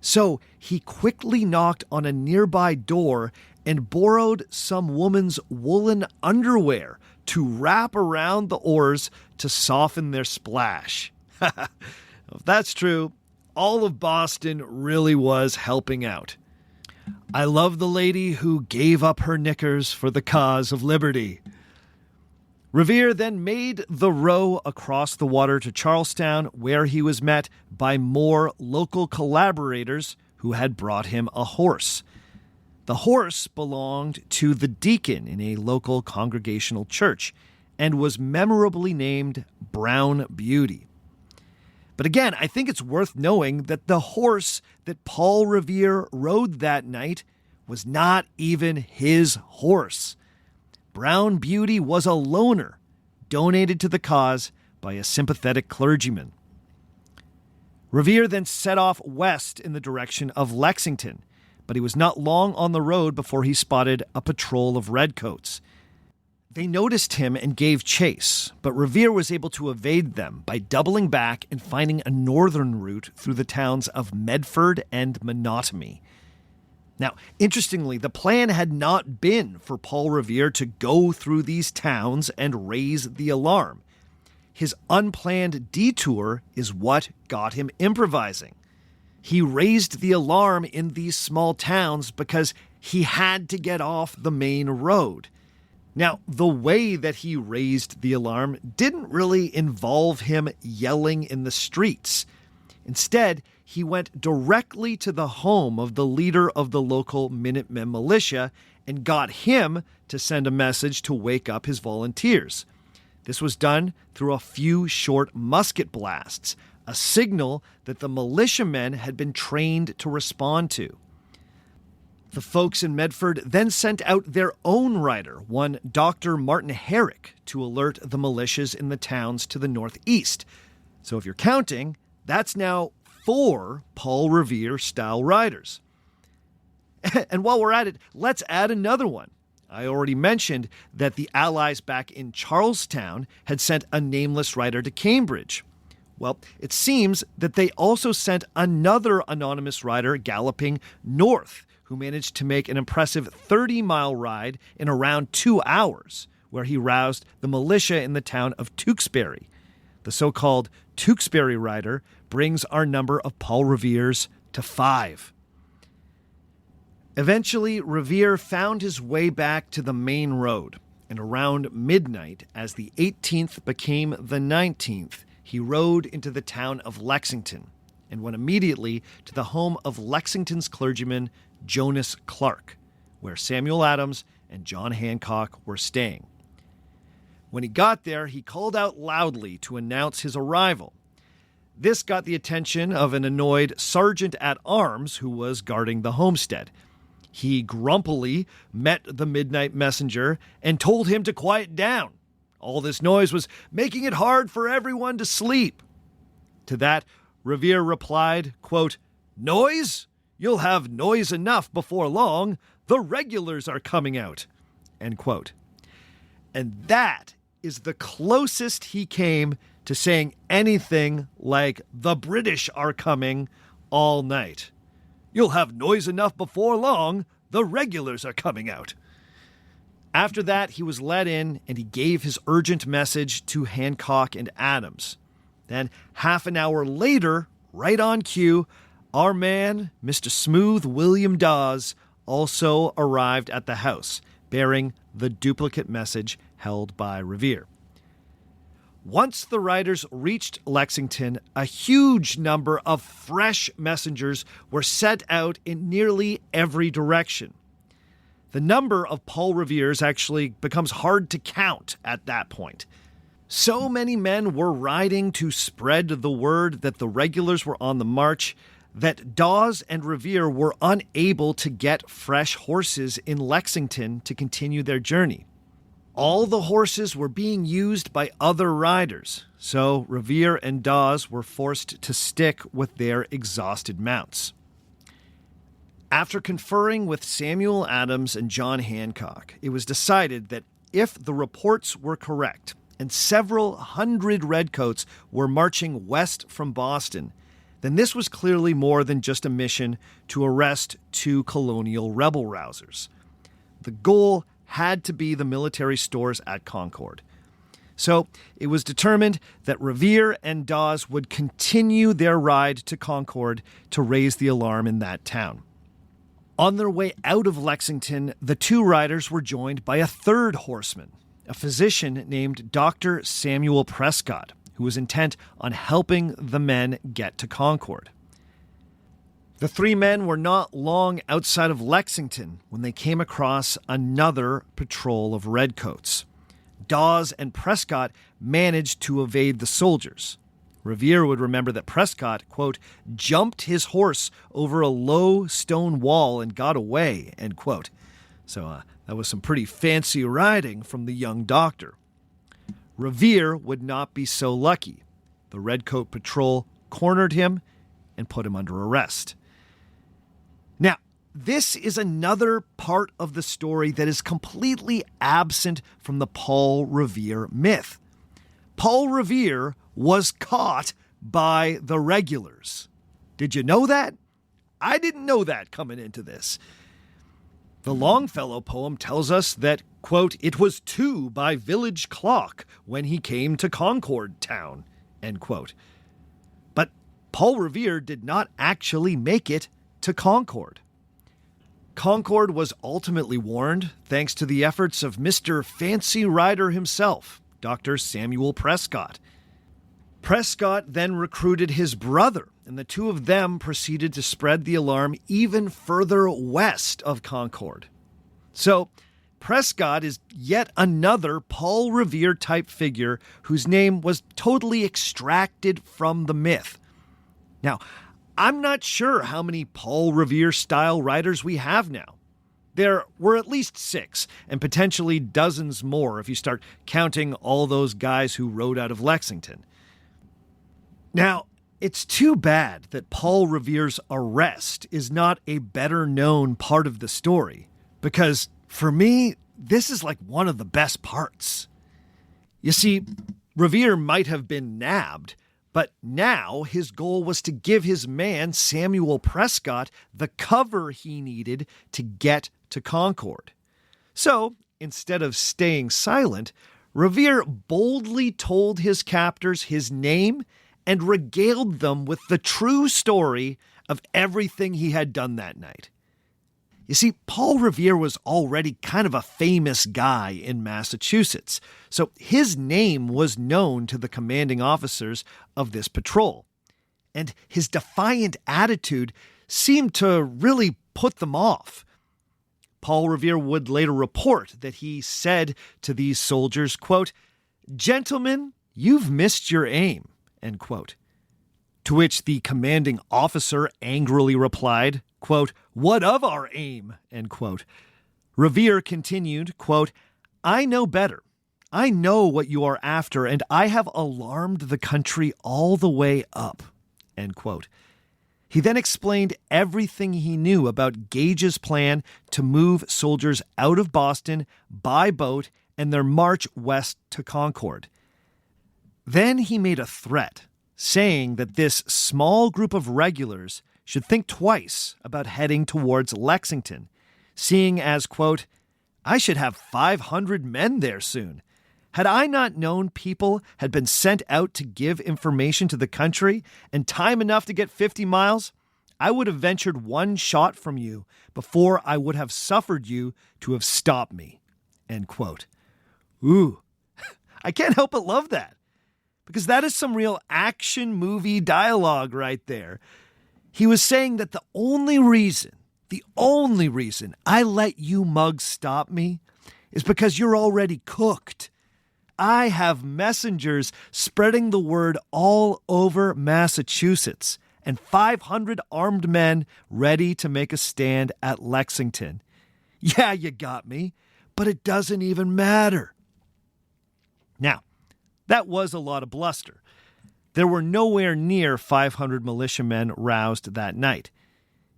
So he quickly knocked on a nearby door and borrowed some woman's woolen underwear to wrap around the oars to soften their splash. If that's true, all of Boston really was helping out. I love the lady who gave up her knickers for the cause of liberty. Revere then made the row across the water to Charlestown, where he was met by more local collaborators who had brought him a horse. The horse belonged to the deacon in a local congregational church and was memorably named Brown Beauty. But again, I think it's worth knowing that the horse that Paul Revere rode that night was not even his horse. Brown Beauty was a loaner donated to the cause by a sympathetic clergyman. Revere then set off west in the direction of Lexington, but he was not long on the road before he spotted a patrol of redcoats. They noticed him and gave chase, but Revere was able to evade them by doubling back and finding a northern route through the towns of Medford and Menotomy. Now, interestingly, the plan had not been for Paul Revere to go through these towns and raise the alarm. His unplanned detour is what got him improvising. He raised the alarm in these small towns because he had to get off the main road. Now, the way that he raised the alarm didn't really involve him yelling in the streets. Instead, he went directly to the home of the leader of the local Minutemen militia and got him to send a message to wake up his volunteers. This was done through a few short musket blasts, a signal that the militiamen had been trained to respond to. The folks in Medford then sent out their own rider, one Dr. Martin Herrick, to alert the militias in the towns to the northeast. So if you're counting, that's now 4 Paul Revere-style riders. And while we're at it, let's add another one. I already mentioned that the Allies back in Charlestown had sent a nameless rider to Cambridge. Well, it seems that they also sent another anonymous rider galloping north, who managed to make an impressive 30-mile ride in around 2 hours, where he roused the militia in the town of Tewksbury. The so-called Tewksbury rider brings our number of Paul Revere's to 5. Eventually, Revere found his way back to the main road, and around midnight, as the 18th became the 19th, he rode into the town of Lexington and went immediately to the home of Lexington's clergyman, Jonas Clark, where Samuel Adams and John Hancock were staying. When he got there, he called out loudly to announce his arrival. This got the attention of an annoyed sergeant-at-arms who was guarding the homestead. He grumpily met the midnight messenger and told him to quiet down. All this noise was making it hard for everyone to sleep. To that, Revere replied, quote, "Noise? You'll have noise enough before long. The regulars are coming out." End quote. And that is the closest he came to saying anything like "the British are coming" all night. "You'll have noise enough before long. The regulars are coming out." After that, he was let in and he gave his urgent message to Hancock and Adams. Then, half an hour later, right on cue, our man, Mr. Smooth William Dawes, also arrived at the house, bearing the duplicate message held by Revere. Once the riders reached Lexington, a huge number of fresh messengers were sent out in nearly every direction. The number of Paul Reveres actually becomes hard to count at that point. So many men were riding to spread the word that the regulars were on the march that Dawes and Revere were unable to get fresh horses in Lexington to continue their journey. All the horses were being used by other riders, so Revere and Dawes were forced to stick with their exhausted mounts. After conferring with Samuel Adams and John Hancock, it was decided that if the reports were correct and several hundred redcoats were marching west from Boston, then this was clearly more than just a mission to arrest 2 colonial rebel rousers. The goal had to be the military stores at Concord. So it was determined that Revere and Dawes would continue their ride to Concord to raise the alarm in that town. On their way out of Lexington, the 2 riders were joined by a 3rd horseman, a physician named Dr. Samuel Prescott, who was intent on helping the men get to Concord. The 3 men were not long outside of Lexington when they came across another patrol of redcoats. Dawes and Prescott managed to evade the soldiers. Revere would remember that Prescott, quote, jumped his horse over a low stone wall and got away, end quote. So that was some pretty fancy riding from the young doctor. Revere would not be so lucky. The Redcoat Patrol cornered him and put him under arrest. Now, this is another part of the story that is completely absent from the Paul Revere myth. Paul Revere was caught by the regulars. Did you know that? I didn't know that coming into this. The Longfellow poem tells us that, quote, it was 2 by village clock when he came to Concord town, end quote. But Paul Revere did not actually make it to Concord. Concord was ultimately warned thanks to the efforts of Mr. Fancy Rider himself, Dr. Samuel Prescott. Prescott then recruited his brother, and the 2 of them proceeded to spread the alarm even further west of Concord. So, Prescott is yet another Paul Revere-type figure whose name was totally extracted from the myth. Now, I'm not sure how many Paul Revere-style writers we have now. There were at least 6, and potentially dozens more if you start counting all those guys who rode out of Lexington. Now, it's too bad that Paul Revere's arrest is not a better-known part of the story, because, for me, this is like one of the best parts. You see, Revere might have been nabbed, but now his goal was to give his man, Samuel Prescott, the cover he needed to get to Concord. So, instead of staying silent, Revere boldly told his captors his name and regaled them with the true story of everything he had done that night. You see, Paul Revere was already kind of a famous guy in Massachusetts, so his name was known to the commanding officers of this patrol. And his defiant attitude seemed to really put them off. Paul Revere would later report that he said to these soldiers, quote, "Gentlemen, you've missed your aim," end quote. To which the commanding officer angrily replied, quote, "What of our aim?" end quote. Revere continued, quote, "I know better. I know what you are after, and I have alarmed the country all the way up," end quote. He then explained everything he knew about Gage's plan to move soldiers out of Boston by boat and their march west to Concord. Then he made a threat, saying that this small group of regulars should think twice about heading towards Lexington, seeing as, quote, "I should have 500 men there soon. Had I not known people had been sent out to give information to the country and time enough to get 50 miles, I would have ventured one shot from you before I would have suffered you to have stopped me," end quote. Ooh, I can't help but love that, because that is some real action movie dialogue right there. He was saying that the only reason I let you mugs stop me is because you're already cooked. I have messengers spreading the word all over Massachusetts and 500 armed men ready to make a stand at Lexington. Yeah, you got me, but it doesn't even matter. Now, that was a lot of bluster. There were nowhere near 500 militiamen roused that night.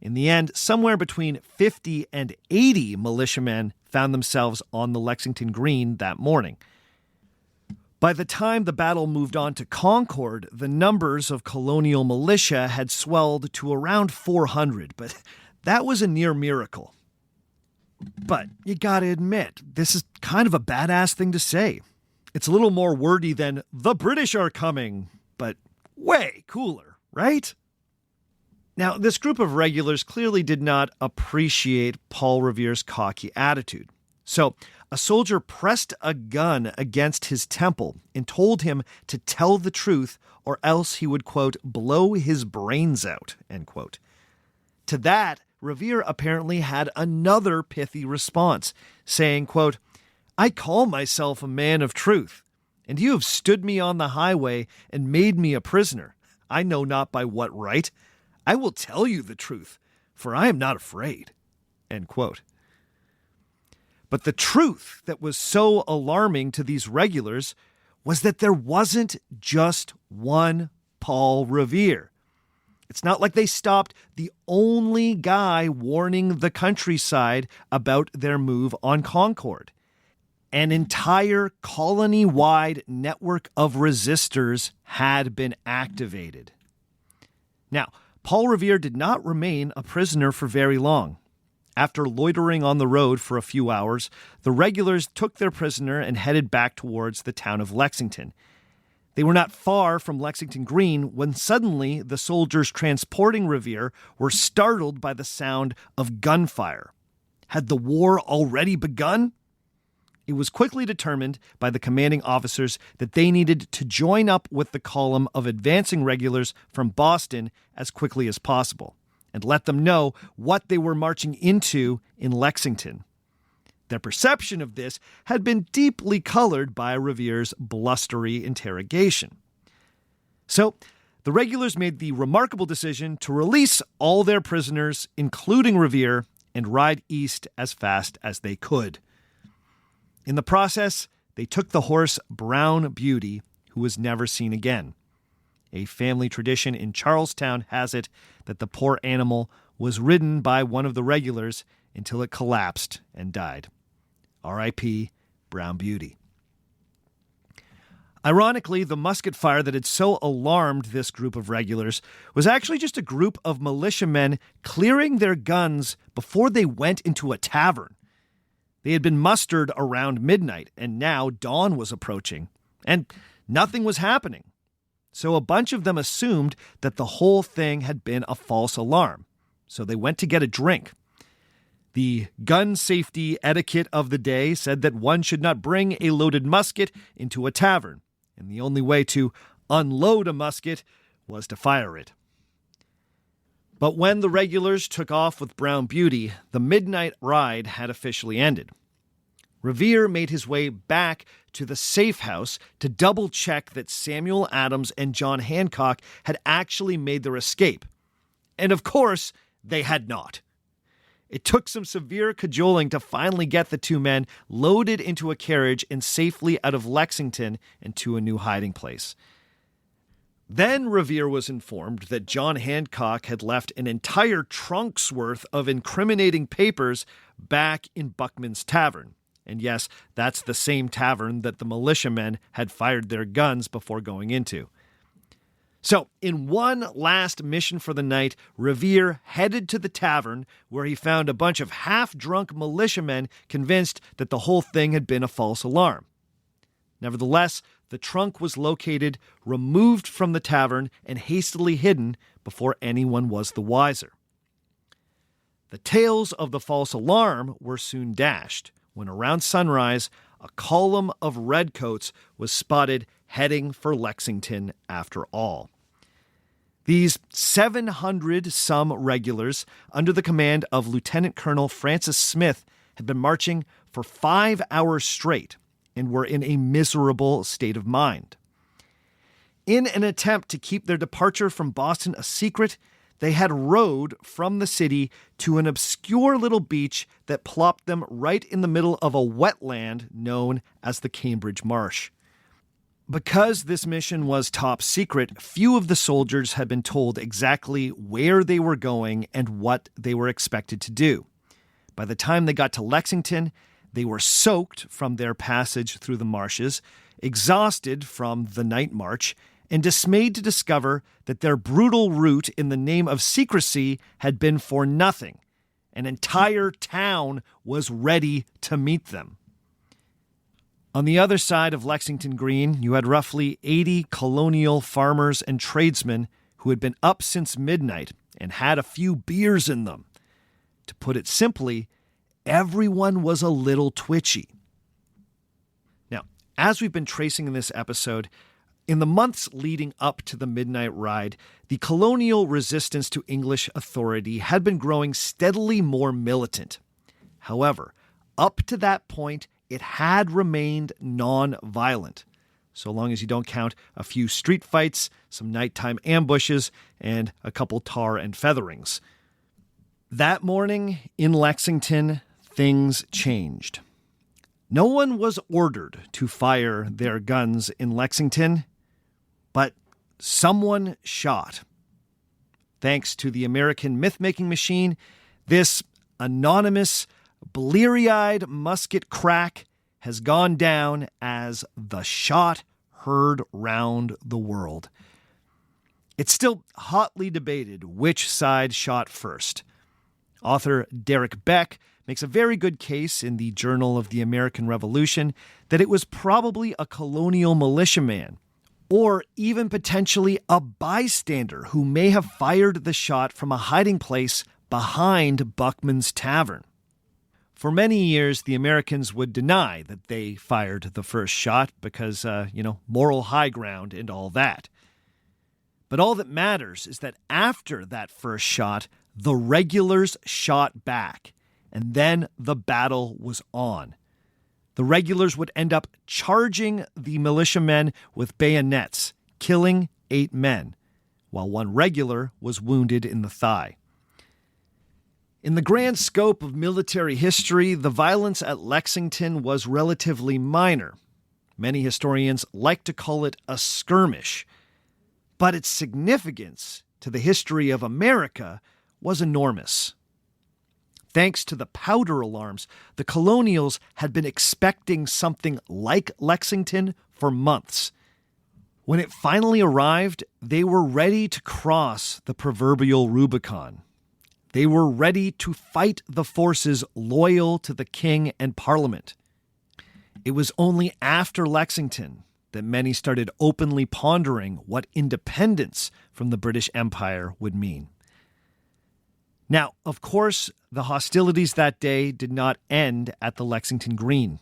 In the end, somewhere between 50 and 80 militiamen found themselves on the Lexington Green that morning. By the time the battle moved on to Concord, the numbers of colonial militia had swelled to around 400, but that was a near miracle. But you gotta admit, this is kind of a badass thing to say. It's a little more wordy than, "The British are coming," but way cooler, right? Now, this group of regulars clearly did not appreciate Paul Revere's cocky attitude. So, a soldier pressed a gun against his temple and told him to tell the truth or else he would, quote, blow his brains out, end quote. To that, Revere apparently had another pithy response, saying, quote, "I call myself a man of truth, and you have stood me on the highway and made me a prisoner. I know not by what right. I will tell you the truth, for I am not afraid," end quote. But the truth that was so alarming to these regulars was that there wasn't just one Paul Revere. It's not like they stopped the only guy warning the countryside about their move on Concord. An entire colony-wide network of resistors had been activated. Now, Paul Revere did not remain a prisoner for very long. After loitering on the road for a few hours, the regulars took their prisoner and headed back towards the town of Lexington. They were not far from Lexington Green when suddenly the soldiers transporting Revere were startled by the sound of gunfire. Had the war already begun? It was quickly determined by the commanding officers that they needed to join up with the column of advancing regulars from Boston as quickly as possible and let them know what they were marching into in Lexington. Their perception of this had been deeply colored by Revere's blustery interrogation. So, the regulars made the remarkable decision to release all their prisoners, including Revere, and ride east as fast as they could. In the process, they took the horse Brown Beauty, who was never seen again. A family tradition in Charlestown has it that the poor animal was ridden by one of the regulars until it collapsed and died. R.I.P. Brown Beauty. Ironically, the musket fire that had so alarmed this group of regulars was actually just a group of militiamen clearing their guns before they went into a tavern. They had been mustered around midnight, and now dawn was approaching, and nothing was happening. So a bunch of them assumed that the whole thing had been a false alarm, so they went to get a drink. The gun safety etiquette of the day said that one should not bring a loaded musket into a tavern, and the only way to unload a musket was to fire it. But when the regulars took off with Brown Beauty, the midnight ride had officially ended. Revere made his way back to the safe house to double-check that Samuel Adams and John Hancock had actually made their escape. And of course, they had not. It took some severe cajoling to finally get the two men loaded into a carriage and safely out of Lexington and to a new hiding place. Then Revere was informed that John Hancock had left an entire trunk's worth of incriminating papers back in Buckman's Tavern. And yes, that's the same tavern that the militiamen had fired their guns before going into. So, in one last mission for the night, Revere headed to the tavern where he found a bunch of half-drunk militiamen convinced that the whole thing had been a false alarm. Nevertheless, the trunk was located, removed from the tavern, and hastily hidden before anyone was the wiser. The tales of the false alarm were soon dashed when around sunrise, a column of redcoats was spotted heading for Lexington after all. These 700-some regulars, under the command of Lieutenant Colonel Francis Smith, had been marching for 5 hours straight and were in a miserable state of mind. In an attempt to keep their departure from Boston a secret, they had rowed from the city to an obscure little beach that plopped them right in the middle of a wetland known as the Cambridge Marsh. Because this mission was top secret, few of the soldiers had been told exactly where they were going and what they were expected to do. By the time they got to Lexington, they were soaked from their passage through the marshes, exhausted from the night march and dismayed to discover that their brutal route in the name of secrecy had been for nothing. An entire town was ready to meet them. On the other side of Lexington Green, you had roughly 80 colonial farmers and tradesmen who had been up since midnight and had a few beers in them. To put it simply, everyone was a little twitchy. Now, as we've been tracing in this episode, in the months leading up to the Midnight Ride, the colonial resistance to English authority had been growing steadily more militant. However, up to that point, it had remained non-violent, so long as you don't count a few street fights, some nighttime ambushes, and a couple tar and featherings. That morning in Lexington, things changed. No one was ordered to fire their guns in Lexington, but someone shot. Thanks to the American myth-making machine, this anonymous, bleary-eyed musket crack has gone down as the shot heard round the world. It's still hotly debated which side shot first. Author Derek Beck makes a very good case in the Journal of the American Revolution that it was probably a colonial militiaman, or even potentially a bystander who may have fired the shot from a hiding place behind Buckman's Tavern. For many years, the Americans would deny that they fired the first shot because, moral high ground and all that. But all that matters is that after that first shot, the regulars shot back, and then the battle was on. The regulars would end up charging the militiamen with bayonets, killing 8 men, while one regular was wounded in the thigh. In the grand scope of military history, the violence at Lexington was relatively minor. Many historians like to call it a skirmish, but its significance to the history of America was enormous. Thanks to the powder alarms, the colonials had been expecting something like Lexington for months. When it finally arrived, they were ready to cross the proverbial Rubicon. They were ready to fight the forces loyal to the king and parliament. It was only after Lexington that many started openly pondering what independence from the British Empire would mean. Now, of course, the hostilities that day did not end at the Lexington Green.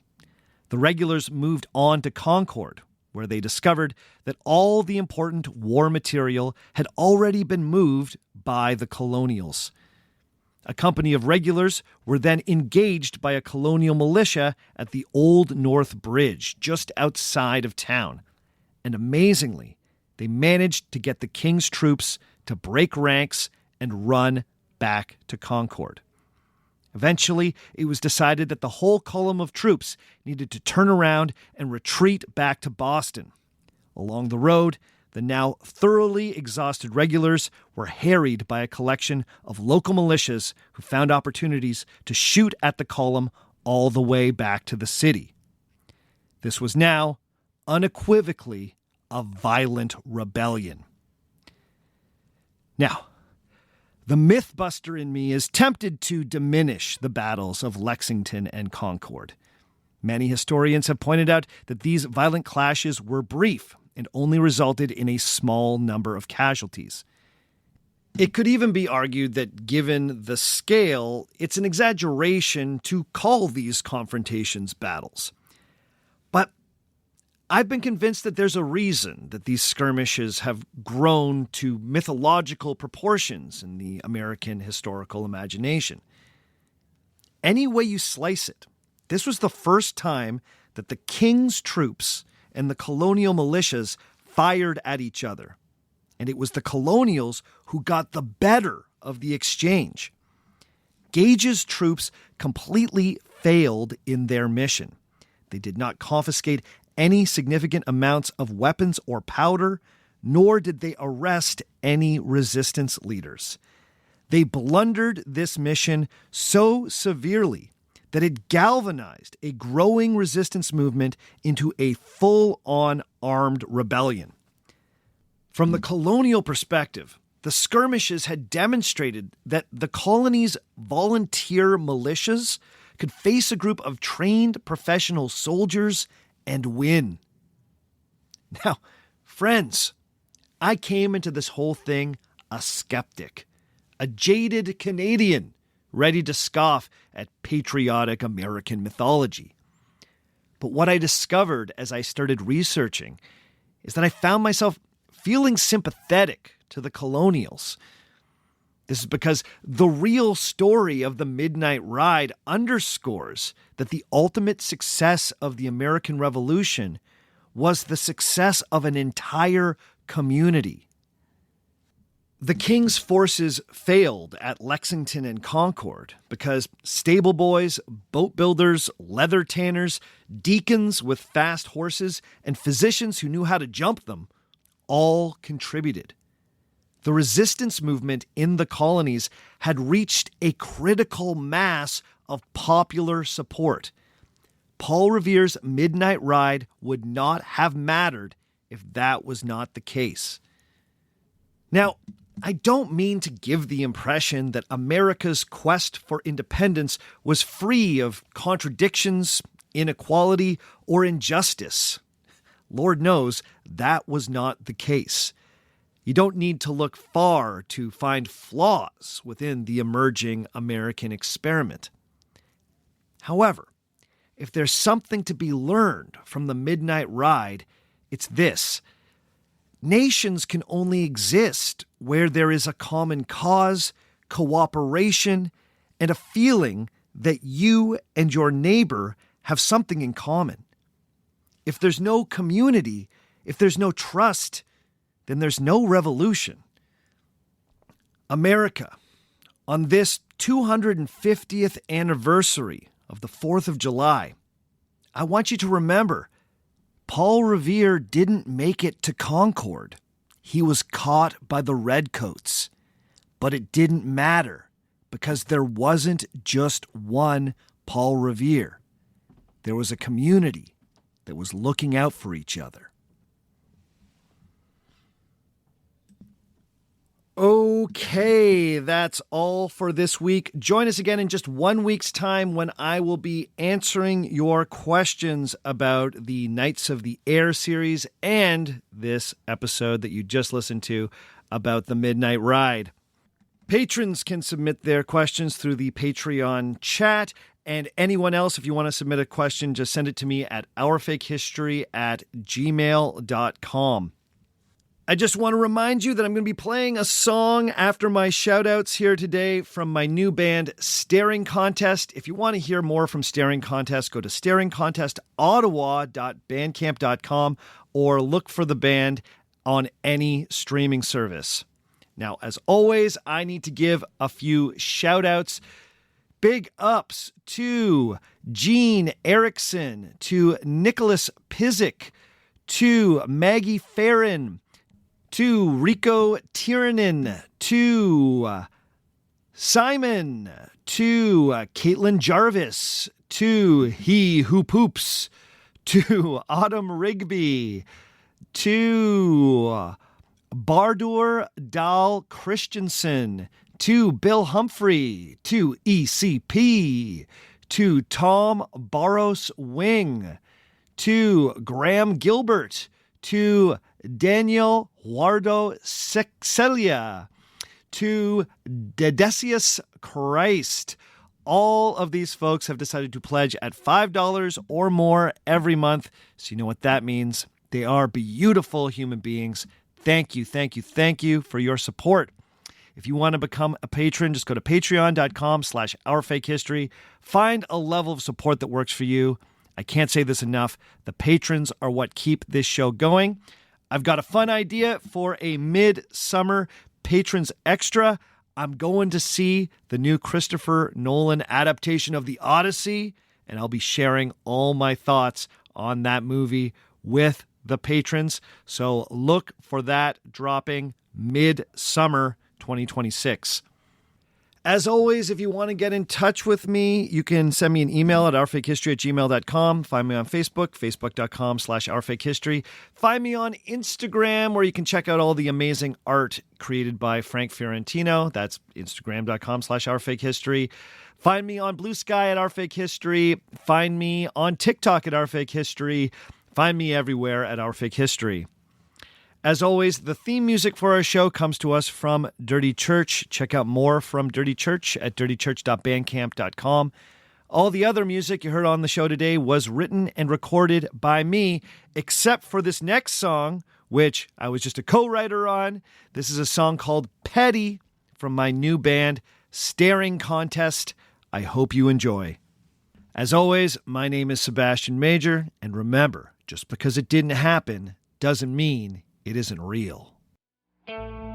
The regulars moved on to Concord, where they discovered that all the important war material had already been moved by the colonials. A company of regulars were then engaged by a colonial militia at the Old North Bridge, just outside of town. And amazingly, they managed to get the king's troops to break ranks and run back to Concord. Eventually, it was decided that the whole column of troops needed to turn around and retreat back to Boston. Along the road, the now thoroughly exhausted regulars were harried by a collection of local militias who found opportunities to shoot at the column all the way back to the city. This was now, unequivocally, a violent rebellion. Now, the mythbuster in me is tempted to diminish the battles of Lexington and Concord. Many historians have pointed out that these violent clashes were brief and only resulted in a small number of casualties. It could even be argued that given the scale, it's an exaggeration to call these confrontations battles. But I've been convinced that there's a reason that these skirmishes have grown to mythological proportions in the American historical imagination. Any way you slice it, this was the first time that the king's troops and the colonial militias fired at each other. And it was the colonials who got the better of the exchange. Gage's troops completely failed in their mission. They did not confiscate any significant amounts of weapons or powder, nor did they arrest any resistance leaders. They blundered this mission so severely that had galvanized a growing resistance movement into a full-on armed rebellion. From the colonial perspective, the skirmishes had demonstrated that the colony's volunteer militias could face a group of trained professional soldiers and win. Now, friends, I came into this whole thing a skeptic, a jaded Canadian ready to scoff at patriotic American mythology. But what I discovered as I started researching is that I found myself feeling sympathetic to the colonials. This is because the real story of the Midnight Ride underscores that the ultimate success of the American Revolution was the success of an entire community. The King's forces failed at Lexington and Concord because stable boys, boat builders, leather tanners, deacons with fast horses, and physicians who knew how to jump them all contributed. The resistance movement in the colonies had reached a critical mass of popular support. Paul Revere's Midnight Ride would not have mattered if that was not the case. Now, I don't mean to give the impression that America's quest for independence was free of contradictions, inequality, or injustice. Lord knows that was not the case. You don't need to look far to find flaws within the emerging American experiment. However, if there's something to be learned from the Midnight Ride, it's this. Nations can only exist where there is a common cause, cooperation, and a feeling that you and your neighbor have something in common. If there's no community, if there's no trust, then there's no revolution. America, on this 250th anniversary of the 4th of July, I want you to remember, Paul Revere didn't make it to Concord. He was caught by the Redcoats. But it didn't matter because there wasn't just one Paul Revere. There was a community that was looking out for each other. Okay, that's all for this week. Join us again in just 1 week's time when I will be answering your questions about the Knights of the Air series and this episode that you just listened to about the Midnight Ride. Patrons can submit their questions through the Patreon chat, and anyone else, if you want to submit a question, just send it to me at ourfakehistory@gmail.com. I just want to remind you that I'm going to be playing a song after my shout-outs here today from my new band, Staring Contest. If you want to hear more from Staring Contest, go to staringcontestottawa.bandcamp.com or look for the band on any streaming service. Now, as always, I need to give a few shout-outs. Big ups to Gene Erickson, to Nicholas Pizik, to Maggie Farron, to Rico Tiranen, to Simon, to Caitlin Jarvis, to He Who Poops, to Autumn Rigby, to Bardur Dahl Christensen, to Bill Humphrey, to ECP, to Tom Barros Wing, to Graham Gilbert, to Daniel Huardo Sexelia, to Dedecius Christ. All of these folks have decided to pledge at $5 or more every month. So you know what that means. They are beautiful human beings. Thank you, thank you, thank you for your support. If you want to become a patron, just go to patreon.com/ourfakehistory. Find a level of support that works for you. I can't say this enough. The patrons are what keep this show going. I've got a fun idea for a mid-summer Patrons Extra. I'm going to see the new Christopher Nolan adaptation of The Odyssey, and I'll be sharing all my thoughts on that movie with the patrons. So look for that dropping mid-summer 2026. As always, if you want to get in touch with me, you can send me an email at ourfakehistory@gmail.com. Find me on Facebook, facebook.com/ourfakehistory. Find me on Instagram, where you can check out all the amazing art created by Frank Fiorentino. That's instagram.com/ourfakehistory. Find me on Blue Sky at ourfakehistory. Find me on TikTok at ourfakehistory. Find me everywhere at ourfakehistory. As always, the theme music for our show comes to us from Dirty Church. Check out more from Dirty Church at dirtychurch.bandcamp.com. All the other music you heard on the show today was written and recorded by me, except for this next song, which I was just a co-writer on. This is a song called Petty from my new band, Staring Contest. I hope you enjoy. As always, my name is Sebastian Major, and remember, just because it didn't happen doesn't mean it isn't real.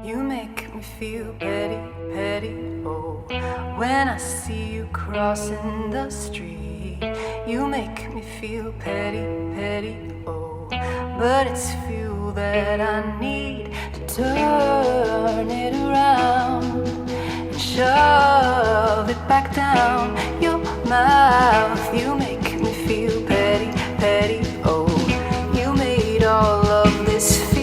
You make me feel petty, petty, oh. When I see you crossing the street, you make me feel petty, petty, oh. But it's fuel that I need to turn it around and shove it back down your mouth. You make me feel petty, petty, oh. You made all of this feel.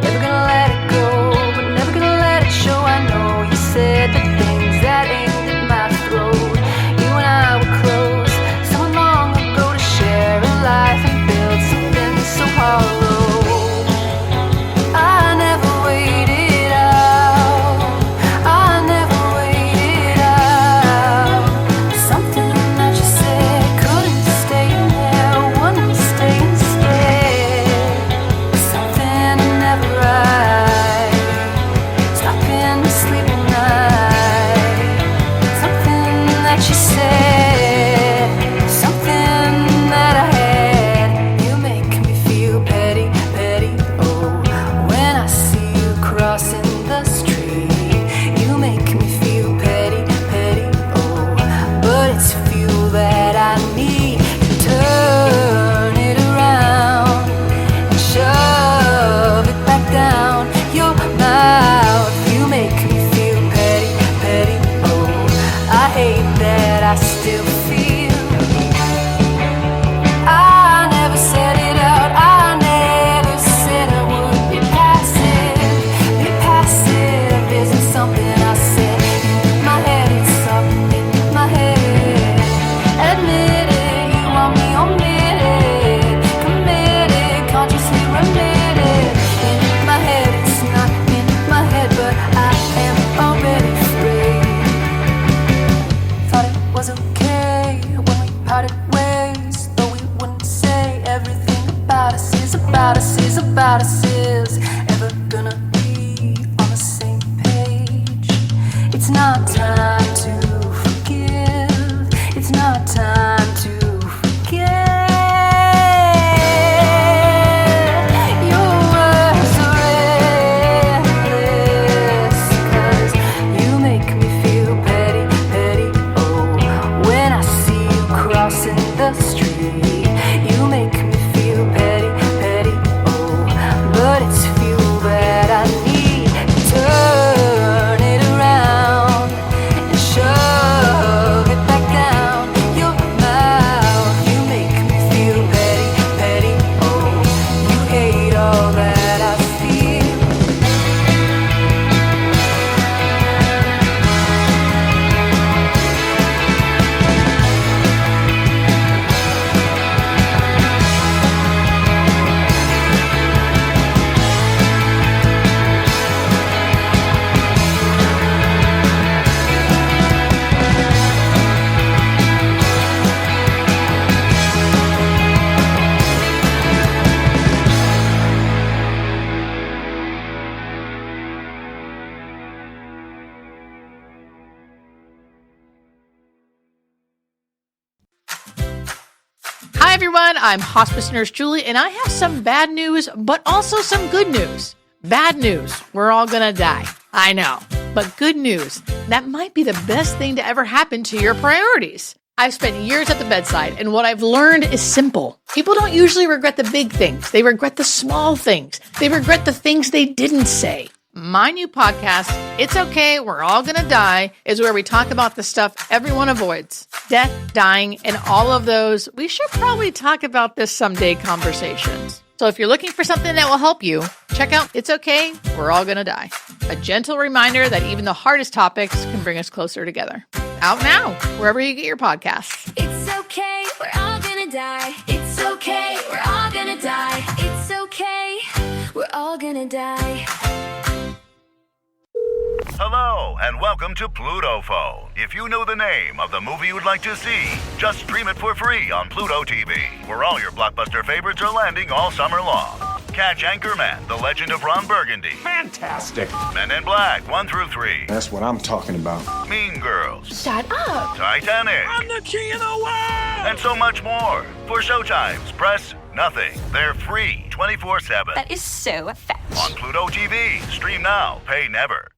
Never gonna let it go, but never gonna let it show. I know you said the things that aimed at my throat. You and I were close, so long ago, to share a life and build something so hollow. I never waited out, I never waited out. Something that you said couldn't stay in there, wouldn't stay instead. Something never right, stopping to sleep at night. Something that you said, something that I had. You make me feel petty, petty, oh. When I see you crossing the street, you make me feel petty, petty, oh. But it's fuel that I need to turn it around and shove it back down your mouth. You make me feel petty, petty, oh. I hate that I still feel. I never said it out, I never said I would be passive. Be passive isn't something I said. In my head it's up, in my head. Admit it, you want me omitted, committed, consciously remitted. In my head it's not in my head, but I am already free. Thought it was okay when we parted ways, though we wouldn't say everything about us is about us is about us is ever gonna be on the same page. It's not time to forgive, it's not time to forget. Your words are endless, 'cause you make me feel petty, petty, oh. When I see you crossing the street, you make me feel petty, petty, oh. But it's fuel that I need to turn it around and shove it back down your mouth. You make me feel petty, petty, oh. You hate all that I feel. Hi everyone, I'm Hospice Nurse Julie, and I have some bad news, but also some good news. Bad news, we're all gonna die. I know. But good news, that might be the best thing to ever happen to your priorities. I've spent years at the bedside, and what I've learned is simple. People don't usually regret the big things. They regret the small things. They regret the things they didn't say. My new podcast, It's Okay, We're All Gonna Die, is where we talk about the stuff everyone avoids. Death, dying, and all of those we should probably talk about this someday conversations. So if you're looking for something that will help you, check out It's Okay, We're All Gonna Die. A gentle reminder that even the hardest topics can bring us closer together. Out now, wherever you get your podcasts. It's okay, we're all gonna die. It's okay, we're all gonna die. It's okay, we're all gonna die. Hello, and welcome to Pluto Phone. If you know the name of the movie you'd like to see, just stream it for free on Pluto TV, where all your blockbuster favorites are landing all summer long. Catch Anchorman, The Legend of Ron Burgundy. Fantastic. Men in Black, 1 through 3. That's what I'm talking about. Mean Girls. Shut up. Titanic. I'm the king of the world! And so much more. For showtimes, press nothing. They're free 24/7. That is so fat. On Pluto TV. Stream now, pay never.